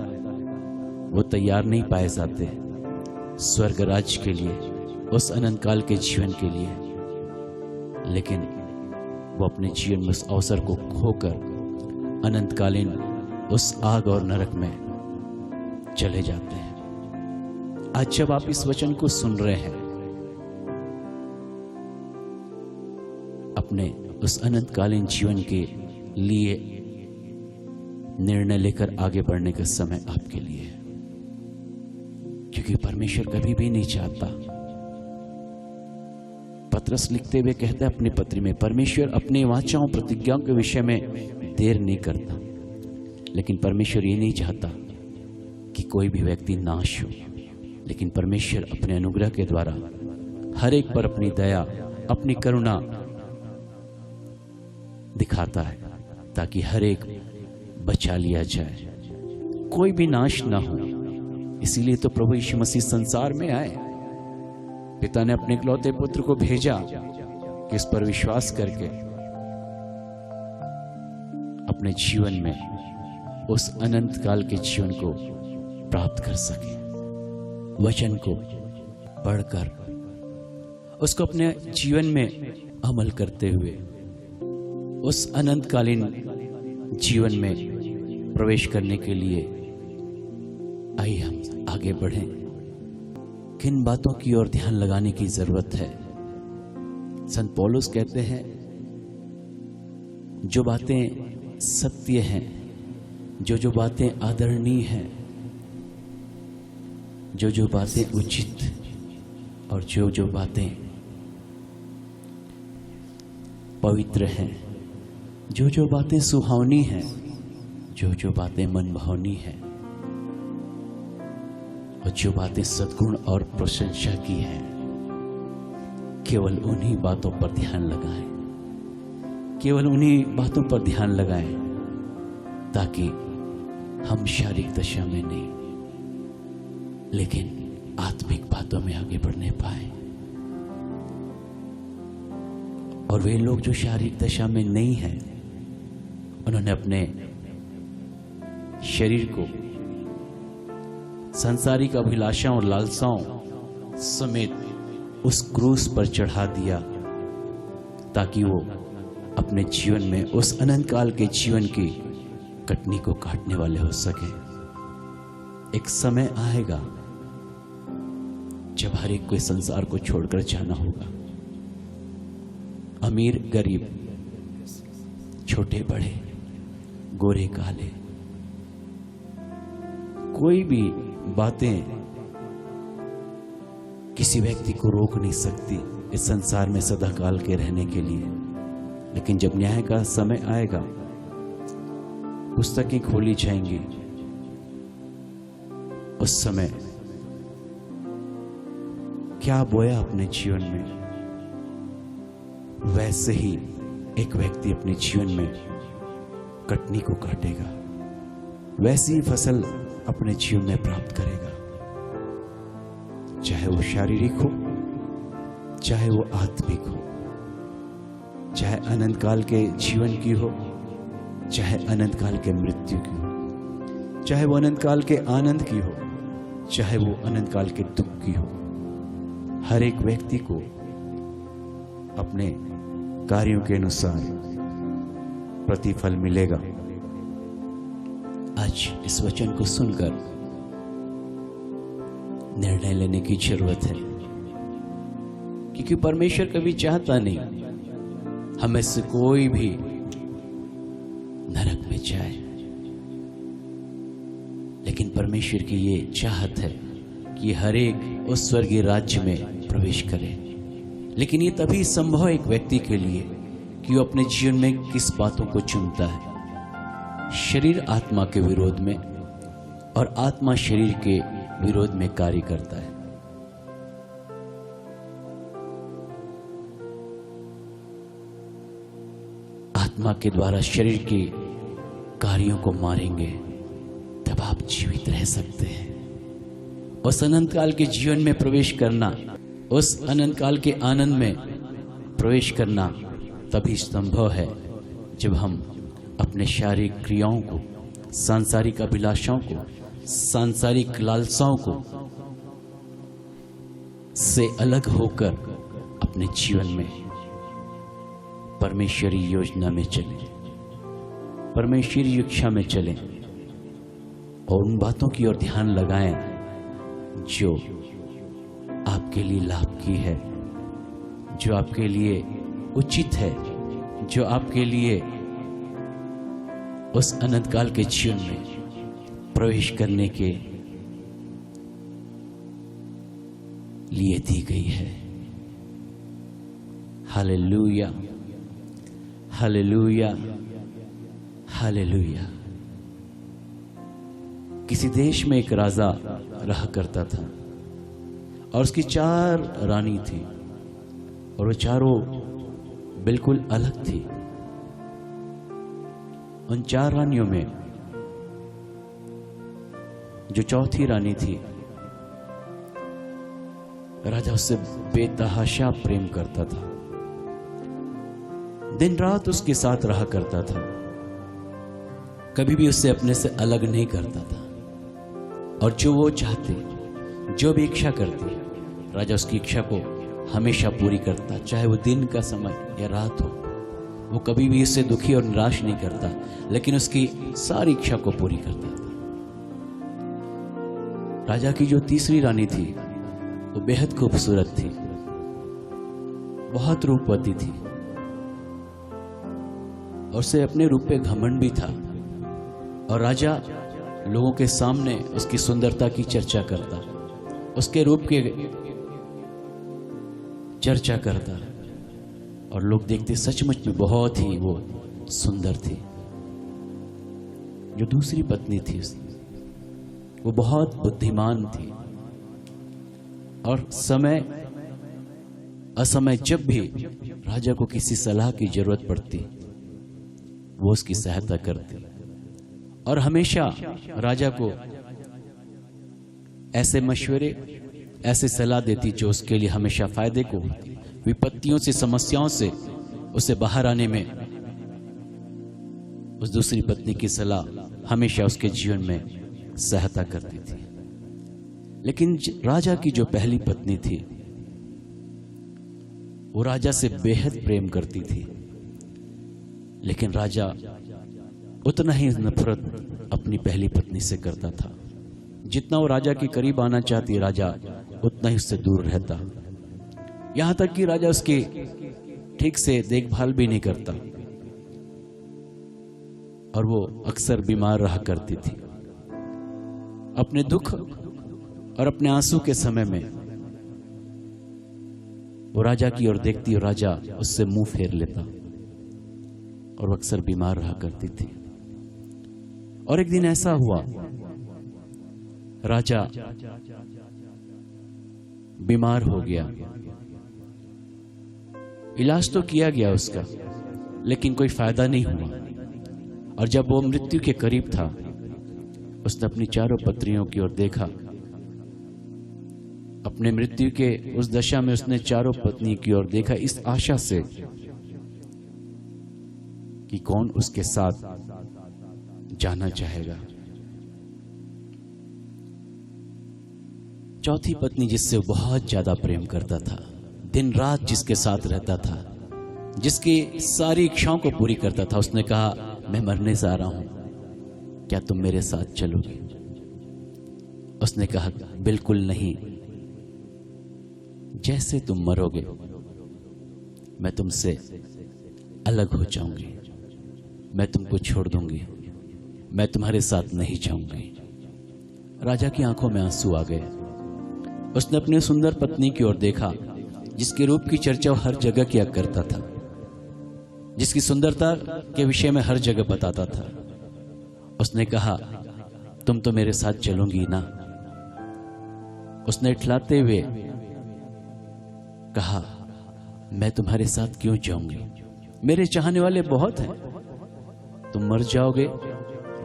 A: वो तैयार नहीं पाए जाते स्वर्ग राज्य के लिए, उस अनंत काल के जीवन के लिए, लेकिन वो अपने जीवन में उस अवसर को खोकर अनंतकालीन उस आग और नरक में चले जाते हैं। आज जब आप इस वचन को सुन रहे हैं, अपने उस अनंतकालीन जीवन के लिए निर्णय लेकर आगे बढ़ने का समय आपके लिए है, क्योंकि परमेश्वर कभी भी नहीं चाहता। पत्रस लिखते हुए कहता है अपनी पत्री में, परमेश्वर अपने वाचाओं प्रतिज्ञाओं के विषय में देर नहीं करता, लेकिन परमेश्वर ये नहीं चाहता कि कोई भी व्यक्ति नाश हो, लेकिन परमेश्वर अपने अनुग्रह के द्वारा हर एक पर अपनी दया, अपनी करुणा दिखाता है ताकि हर एक बचा लिया जाए, कोई भी नाश ना हो। इसीलिए तो प्रभु यीशु मसीह संसार में आए। पिता ने अपने इकलौते पुत्र को भेजा कि इस पर विश्वास करके अपने जीवन में उस अनंत काल के जीवन को प्राप्त कर सके। वचन को पढ़कर उसको अपने जीवन में अमल करते हुए उस अनंतकालीन जीवन में प्रवेश करने के लिए आइए हम आगे बढ़ें। किन बातों की ओर ध्यान लगाने की जरूरत है? संत पौलुस कहते हैं, जो बातें सत्य हैं, जो बातें आदरणीय हैं, जो बातें उचित और जो बातें पवित्र हैं, जो बातें सुहावनी हैं, जो बातें मनभावनी हैं और जो बातें सद्गुण और प्रशंसा की हैं, केवल उन्हीं बातों पर ध्यान लगाएं, केवल उन्हीं बातों पर ध्यान लगाएं ताकि हम शारीरिक दशा में नहीं लेकिन आत्मिक बातों में आगे बढ़ने पाए। और वे लोग जो शारीरिक दशा में नहीं हैं, उन्होंने अपने शरीर को सांसारिक अभिलाषाओं और लालसाओं समेत उस क्रूस पर चढ़ा दिया ताकि वो अपने जीवन में उस अनंत काल के जीवन की कटनी को काटने वाले हो सके। एक समय आएगा जब हर एक को इस संसार को छोड़कर जाना होगा। अमीर गरीब, छोटे बड़े, गोरे काले, कोई भी बातें किसी व्यक्ति को रोक नहीं सकती इस संसार में सदा काल के रहने के लिए। लेकिन जब न्याय का समय आएगा, पुस्तकें खोली जाएंगी, उस समय क्या बोया अपने जीवन में, वैसे ही एक व्यक्ति अपने जीवन में कटनी को काटेगा, वैसी ही फसल अपने जीवन में प्राप्त करेगा, चाहे वो शारीरिक हो, चाहे वो आत्मिक हो, चाहे अनंत काल के जीवन की हो, चाहे अनंत काल के मृत्यु की हो, चाहे वो अनंत काल के आनंद की हो, चाहे वो अनंत काल के दुख की हो। हर एक व्यक्ति को अपने कार्यों के अनुसार प्रतिफल मिलेगा। आज इस वचन को सुनकर निर्णय लेने की जरूरत है, क्योंकि परमेश्वर कभी चाहता नहीं हमें से कोई भी नरक में जाए, लेकिन परमेश्वर की ये चाहत है कि हर एक उस स्वर्गीय राज्य में प्रवेश करे। लेकिन ये तभी संभव है एक व्यक्ति के लिए कि वो अपने जीवन में किस बातों को चुनता है, शरीर आत्मा के विरोध में और आत्मा शरीर के विरोध में कार्य करता है। आत्मा के द्वारा शरीर के कार्यों को मारेंगे, तब आप जीवित रह सकते हैं। उस अनंत काल के जीवन में प्रवेश करना, उस अनंत काल के आनंद में प्रवेश करना तभी संभव है जब हम अपने शारीरिक क्रियाओं को, सांसारिक अभिलाषाओं को, सांसारिक लालसाओं को से अलग होकर अपने जीवन में परमेश्वरी योजना में चलें, परमेश्वरी इच्छा में चलें और उन बातों की ओर ध्यान लगाएं जो आपके लिए लाभ की है, जो आपके लिए उचित है, जो आपके लिए उस अनंत काल के जीवन में प्रवेश करने के लिए दी गई है। Hallelujah, hallelujah, hallelujah. किसी देश में एक राजा रहा करता था और उसकी 4 रानी थी और वो चारों बिल्कुल अलग थी। उन 4 रानियों में जो चौथी रानी थी, राजा उससे बेतहाशा प्रेम करता था, दिन रात उसके साथ रहा करता था, कभी भी उससे अपने से अलग नहीं करता था और जो वो चाहते, जो भी इच्छा करते, राजा उसकी इच्छा को हमेशा पूरी करता, चाहे वो दिन का समय या रात हो। वो कभी भी उससे दुखी और निराश नहीं करता, लेकिन उसकी सारी इच्छा को पूरी करता था। राजा की जो तीसरी रानी थी वो बेहद खूबसूरत थी, बहुत रूपवती थी और उसे अपने रूप पे घमंड भी था और राजा लोगों के सामने उसकी सुंदरता की चर्चा करता, उसके रूप के चर्चा करता और लोग देखते सचमुच में बहुत ही वो सुंदर थी। जो दूसरी पत्नी थी वो बहुत बुद्धिमान थी और समय असमय जब भी राजा को किसी सलाह की जरूरत पड़ती वो उसकी सहायता करती और हमेशा राजा को ऐसे मशवरे, ऐसे सलाह देती जो उसके लिए हमेशा फायदे को होती। विपत्तियों से, समस्याओं से उसे बाहर आने में उस दूसरी पत्नी की सलाह हमेशा उसके जीवन में सहायता करती थी। लेकिन राजा की जो पहली पत्नी थी वो राजा से बेहद प्रेम करती थी, लेकिन राजा उतना ही नफरत अपनी पहली पत्नी से करता था। जितना वो राजा के करीब आना चाहती, राजा उतना ही उससे दूर रहता। यहां तक कि राजा उसकी ठीक से देखभाल भी नहीं करता और वो अक्सर बीमार रहा करती थी। अपने दुख और अपने आंसू के समय में वो राजा की ओर देखती और राजा उससे मुंह फेर लेता और वो अक्सर बीमार रहा करती थी। और एक दिन ऐसा हुआ, राजा बीमार हो गया। इलाज तो किया गया उसका, लेकिन कोई फायदा नहीं हुआ और जब वो मृत्यु के करीब था उसने अपनी चारों पत्नियों की ओर देखा। अपने मृत्यु के उस दशा में उसने चारों पत्नी की ओर देखा इस आशा से कि कौन उसके साथ जाना चाहेगा। चौथी पत्नी जिससे वो बहुत ज्यादा प्रेम करता था, दिन रात जिसके साथ रहता था, जिसकी सारी इच्छाओं को पूरी करता था, उसने कहा मैं मरने से आ रहा हूं, क्या तुम मेरे साथ चलोगे? उसने कहा बिल्कुल नहीं, जैसे तुम मरोगे मैं तुमसे अलग हो जाऊंगी, मैं तुमको छोड़ दूंगी, मैं तुम्हारे साथ नहीं जाऊंगी। राजा की आंखों में आंसू आ गए। उसने अपनी सुंदर पत्नी की ओर देखा जिसके रूप की चर्चा वो हर जगह किया करता था, जिसकी सुंदरता के विषय में हर जगह बताता था। उसने कहा तुम तो मेरे साथ चलोगी ना? उसने इठलाते हुए कहा मैं तुम्हारे साथ क्यों जाऊंगी, मेरे चाहने वाले बहुत हैं। तुम मर जाओगे,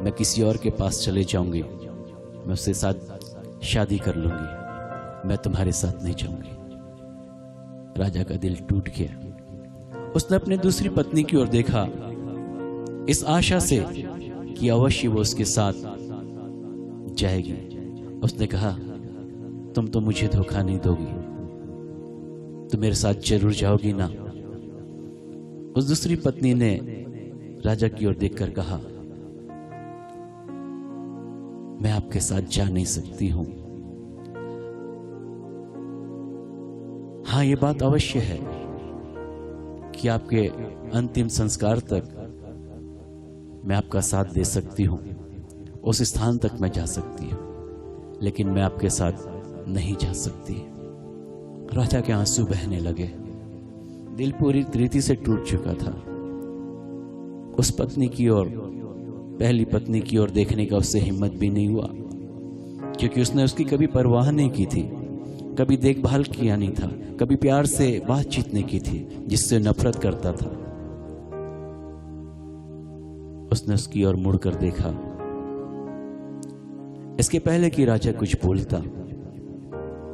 A: मैं किसी और के पास चले जाऊंगी, मैं उसके साथ शादी कर लूंगी, मैं तुम्हारे साथ नहीं जाऊंगी। राजा का दिल टूट गया। उसने अपने दूसरी पत्नी की ओर देखा, इस आशा से कि अवश्य वो उसके साथ जाएगी। उसने कहा, तुम तो मुझे धोखा नहीं दोगी, तुम मेरे साथ जरूर जाओगी ना। उस दूसरी पत्नी ने राजा की ओर देखकर कहा, मैं आपके साथ जा नहीं सकती हूं। हाँ, ये बात अवश्य है कि आपके अंतिम संस्कार तक मैं आपका साथ दे सकती हूं, उस स्थान तक मैं जा सकती हूं, लेकिन मैं आपके साथ नहीं जा सकती। राजा के आंसू बहने लगे। दिल पूरी रीति से टूट चुका था। उस पत्नी की ओर, पहली पत्नी की ओर देखने का उससे हिम्मत भी नहीं हुआ, क्योंकि उसने उसकी कभी परवाह नहीं की थी, कभी देखभाल किया नहीं था, कभी प्यार से बातचीत नहीं की थी, जिससे नफरत करता था। उसने उसकी ओर मुड़कर देखा। इसके पहले कि राजा कुछ बोलता,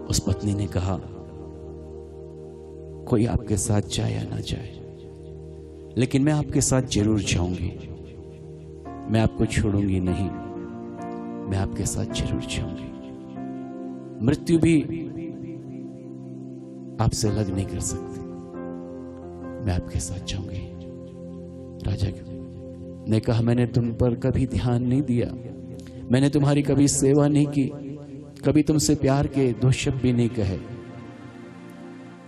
A: उस पत्नी ने कहा, कोई आपके साथ जाए या ना जाए, लेकिन मैं आपके साथ जरूर जाऊंगी, मैं आपको छोड़ूंगी नहीं, मैं आपके साथ जरूर जाऊंगी। मृत्यु भी आपसे अलग नहीं कर सकती, मैं आपके साथ जाऊंगी। राजा ने कहा, मैंने तुम पर कभी ध्यान नहीं दिया, मैंने तुम्हारी कभी सेवा नहीं की, कभी तुमसे प्यार के दो शब्द भी नहीं कहे,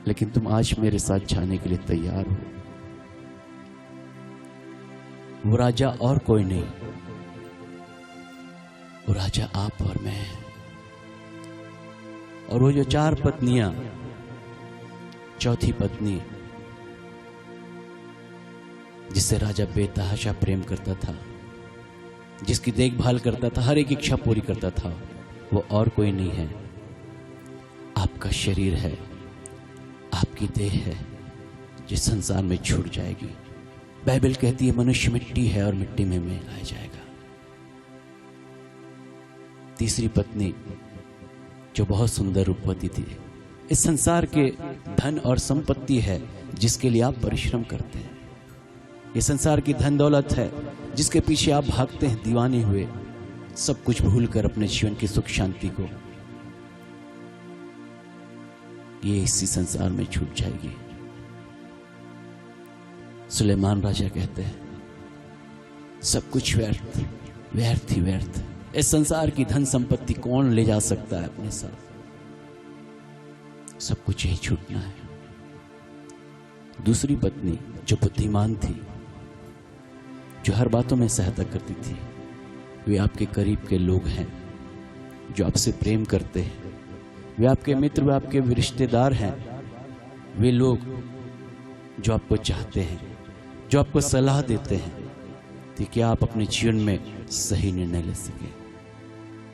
A: लेकिन तुम आज मेरे साथ जाने के लिए तैयार हो। वो राजा और कोई नहीं, वो राजा आप और मैं। और वो जो 4 पत्नियां, चौथी पत्नी जिससे राजा बेतहाशा प्रेम करता था, जिसकी देखभाल करता था, हर एक इच्छा पूरी करता था, वो और कोई नहीं है, आपका शरीर है, आपकी देह है, जिस संसार में छूट जाएगी। बाइबल कहती है मनुष्य मिट्टी है और मिट्टी में मिलाया जाएगा। तीसरी पत्नी जो बहुत सुंदर रूपवती थी, इस संसार के धन और संपत्ति है जिसके लिए आप परिश्रम करते हैं, ये संसार की धन दौलत है जिसके पीछे आप भागते हैं दीवाने हुए, सब कुछ भूलकर अपने जीवन की सुख शांति को, ये इसी संसार में छूट जाएगी। सुलेमान राजा कहते हैं, सब कुछ व्यर्थ, व्यर्थ ही व्यर्थ, इस संसार की धन संपत्ति कौन ले जा सकता है अपने साथ, सब कुछ यही छूटना है। दूसरी पत्नी जो बुद्धिमान थी, जो हर बातों में सहायता करती थी, वे आपके करीब के लोग हैं जो आपसे प्रेम करते हैं, वे आपके मित्र, वे आपके रिश्तेदार हैं, वे लोग जो आपको चाहते हैं, जो आपको सलाह देते हैं कि आप अपने जीवन में सही निर्णय ले सकें।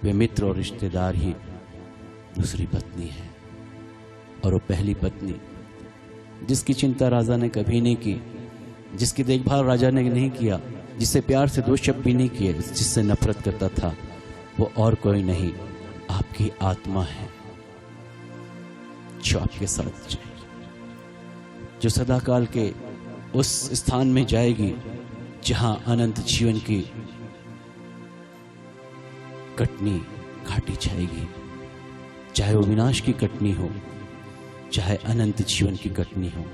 A: वे मित्र और रिश्तेदार ही दूसरी पत्नी है। और वो पहली पत्नी जिसकी चिंता राजा ने कभी नहीं की, जिसकी देखभाल राजा ने नहीं किया, जिससे प्यार से 2 शब्द भी नहीं किए, जिससे नफरत करता था, वो और कोई नहीं, आपकी आत्मा है जो आपके साथ जाएगी, जो सदाकाल के उस स्थान में जाएगी जहां अनंत जीवन की कटनी काटी जाएगी, चाहे वो विनाश की कटनी हो, चाहे अनंत जीवन की कटनी हो।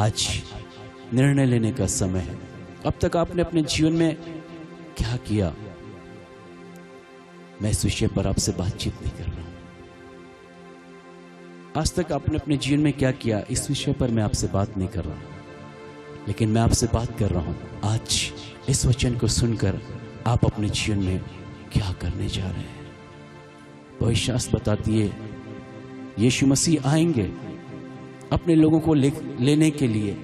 A: आज निर्णय लेने का समय है। अब तक आपने अपने जीवन में क्या किया, मैं इस विषय पर आपसे बातचीत नहीं कर रहा हूं। आज तक आपने अपने जीवन में क्या किया, इस विषय पर मैं आपसे बात नहीं कर रहा हूं, लेकिन मैं आपसे बात कर रहा हूं आज इस वचन को सुनकर आप अपने जीवन में क्या करने जा रहे हैं। पवित्र शास्त्र बताती है यीशु मसीह आएंगे अपने लोगों को लेने के लिए,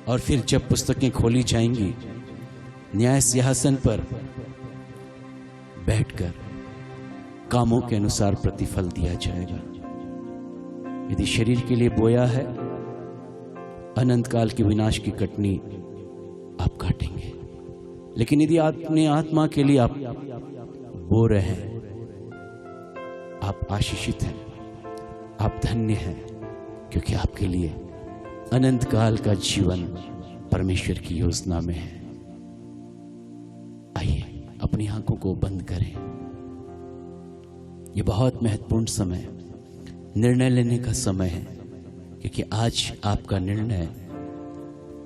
A: और फिर जब पुस्तकें खोली जाएंगी, न्याय सिंहासन पर बैठकर कामों के अनुसार प्रतिफल दिया जाएगा। यदि शरीर के लिए बोया है अनंत काल की विनाश की कटनी आप काटेंगे। लेकिन यदि अपने आत्मा के लिए आप बो रहे हैं, आप आशीषित हैं, आप धन्य हैं, क्योंकि आपके लिए अनंत काल का जीवन परमेश्वर की योजना में है। आइए अपनी आंखों को बंद करें। ये बहुत महत्वपूर्ण समय, निर्णय लेने का समय है, क्योंकि आज आपका निर्णय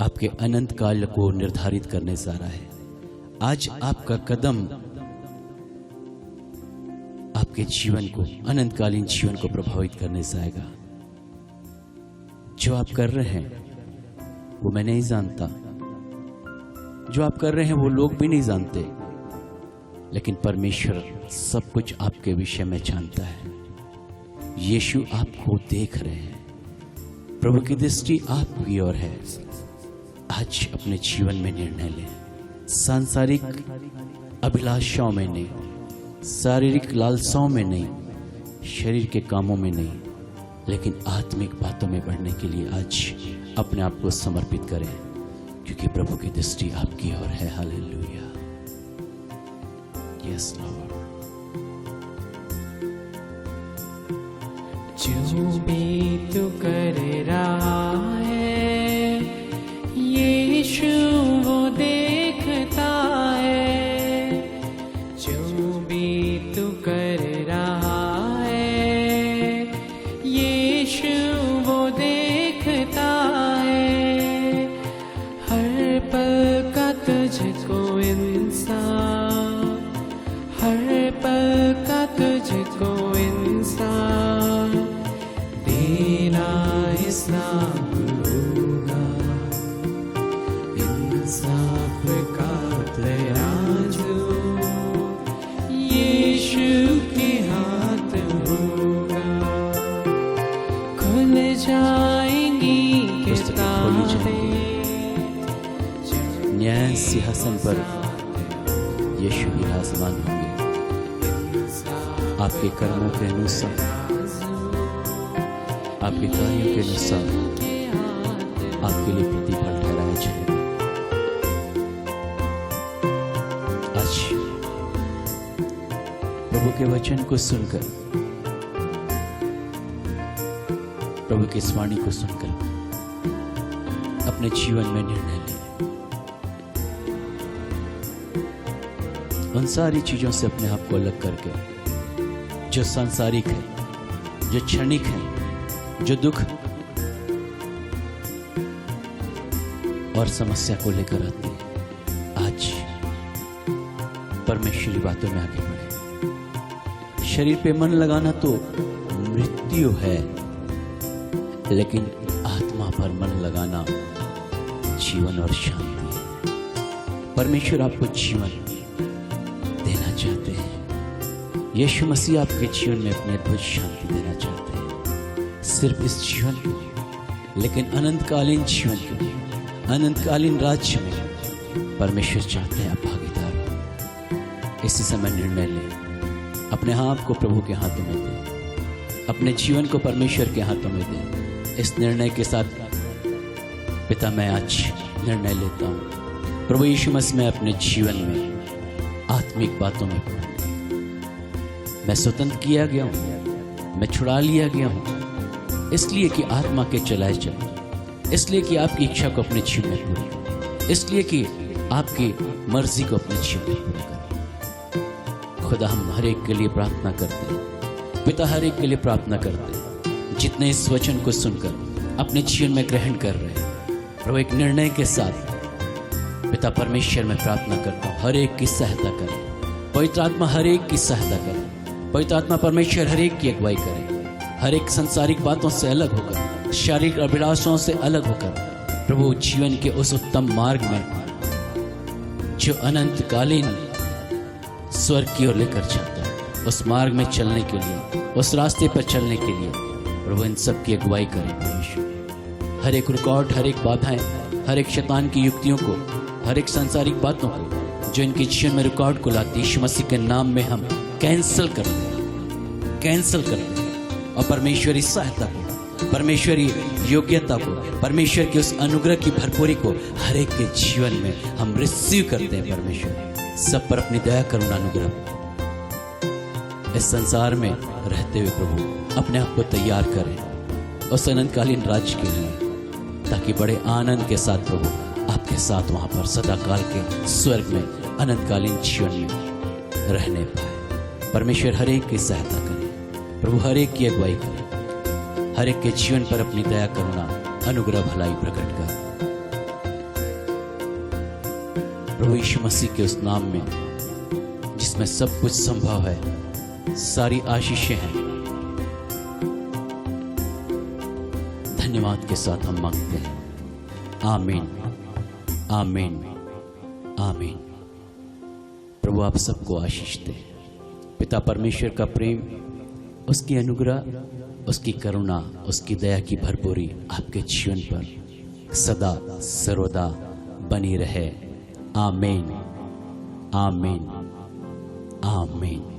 A: आपके अनंत काल को निर्धारित करने जा रहा है। आज आपका कदम आपके जीवन को, अनंतकालीन जीवन को प्रभावित करने जाएगा। जो आप कर रहे हैं वो मैं नहीं जानता, जो आप कर रहे हैं वो लोग भी नहीं जानते, लेकिन परमेश्वर सब कुछ आपके विषय में जानता है। यीशु आपको देख रहे हैं, प्रभु की दृष्टि आपकी ओर है। आज अपने जीवन में निर्णय लें, सांसारिक अभिलाषाओं में नहीं, शारीरिक लालसाओं में नहीं, शरीर के कामों में नहीं, लेकिन आत्मिक बातों में बढ़ने के लिए आज अपने आप को समर्पित करें, क्योंकि प्रभु की दृष्टि आपकी ओर है। Hallelujah, yes Lord.
B: जो भी तू कर रहा है, यीशु वो देखता है। जो भी तू कर रहा है, यीशु वो देखता है। हर पल का तुझको इंसान, हर पल का तुझको इंसान देना हिसाब होगा। इंसाफ का तराजू यीशु के हाथ होगा। खुल जाएंगी किताबें,
A: न्याय सिंहासन पर यीशु विराजमान होंगे। आपके कर्मों के अनुसार, आपके कार्यों के अनुसार आपके लिए प्रतिफल ठहराया जाएगा। आज प्रभु के वचन को सुनकर, प्रभु की इस वाणी को सुनकर अपने जीवन में निर्णय लें। उन सारी चीजों से अपने आप को अलग करके, जो सांसारिक है, जो क्षणिक है, जो दुख और समस्या को लेकर आते हैं, आज परमेश्वरी बातों में आगे बढ़े। शरीर पे मन लगाना तो मृत्यु है, लेकिन आत्मा पर मन लगाना जीवन और शांति है। परमेश्वर आपको जीवन देना चाहते हैं। यीशु मसीह आपके जीवन में अपनी अद्भुत शांति देना चाहते हैं। सिर्फ इस जीवन के लिए, लेकिन अनंतकालीन जीवन के लिए, अनंतकालीन राज्य में परमेश्वर चाहते हैं आप भागीदार हो। इसी समय निर्णय लें, अपने आप को प्रभु के हाथों में दें, अपने जीवन को परमेश्वर के हाथों में दें। इस निर्णय के साथ, पिता मैं आज निर्णय लेता हूँ, प्रभु यीशु मसीह में अपने जीवन में आत्मिक बातों में मैं स्वतंत्र किया गया हूं, मैं छुड़ा लिया गया हूं, इसलिए कि आत्मा के चलाए चले, इसलिए कि आपकी इच्छा को अपने जीवन में पूरा करें, इसलिए कि आपकी मर्जी को अपने जीवन में पूरा करें। खुदा हम हर एक के लिए प्रार्थना करते हैं, पिता हर एक के लिए प्रार्थना करते हैं, जितने इस वचन को सुनकर अपने जीवन में ग्रहण कर रहे हैं। प्रभु एक निर्णय के साथ पिता परमेश्वर में प्रार्थना करता हूँ, हर एक की सहायता करें। पवित्र आत्मा हर एक की सहायता करें। पवित्र आत्मा परमेश्वर हर एक की अगुवाई करें। हर एक संसारिक बातों से अलग होकर, शारीरिक अभिलाषाओं से अलग होकर, प्रभु जीवन के उस उत्तम मार्ग में जो अनंतकालीन स्वर्ग की ओर लेकर चलता है, उस मार्ग में चलने के लिए, उस रास्ते पर चलने के लिए प्रभु इन सब की अगुवाई करें। परमेश्वर हर एक रुकावट, हर एक बाधाएं, हर एक शैतान की युक्तियों को, हर एक सांसारिक बातों को जो इनके जीवन में रुकावट को लाती, यीशु मसीह के नाम में हम कैंसिल करते हैं, कैंसिल करते हैं। और परमेश्वरी सहायता को परमेश्वर की योग्यता को, परमेश्वर की उस अनुग्रह की भरपूरी को हर एक के जीवन में हम रिसीव करते हैं। परमेश्वर सब पर अपनी दया करुणा अनुग्रह इस संसार में रहते हुए प्रभु अपने आप को तैयार करें उस अनंतकालीन राज्य के लिए, ताकि बड़े आनंद के साथ प्रभु आपके साथ वहां पर सदा काल के स्वर्ग में अनंतकालीन जीवन में रहने पाए। परमेश्वर हर एक की सहायता करे प्रभु, हर एक की अगुवाई करे, हर एक के जीवन पर अपनी दया करुणा अनुग्रह भलाई प्रकट कर प्रभु यीशु मसीह के उस नाम में जिसमें सब कुछ संभव है, सारी आशीषें हैं। धन्यवाद के साथ हम मांगते हैं। आमीन, आमीन, आमीन। प्रभु आप सबको आशीष दे। पिता परमेश्वर का प्रेम, उसकी अनुग्रह, उसकी करुणा, उसकी दया की भरपूरी आपके जीवन पर सदा सर्वदा बनी रहे। आमीन, आमीन, आमीन।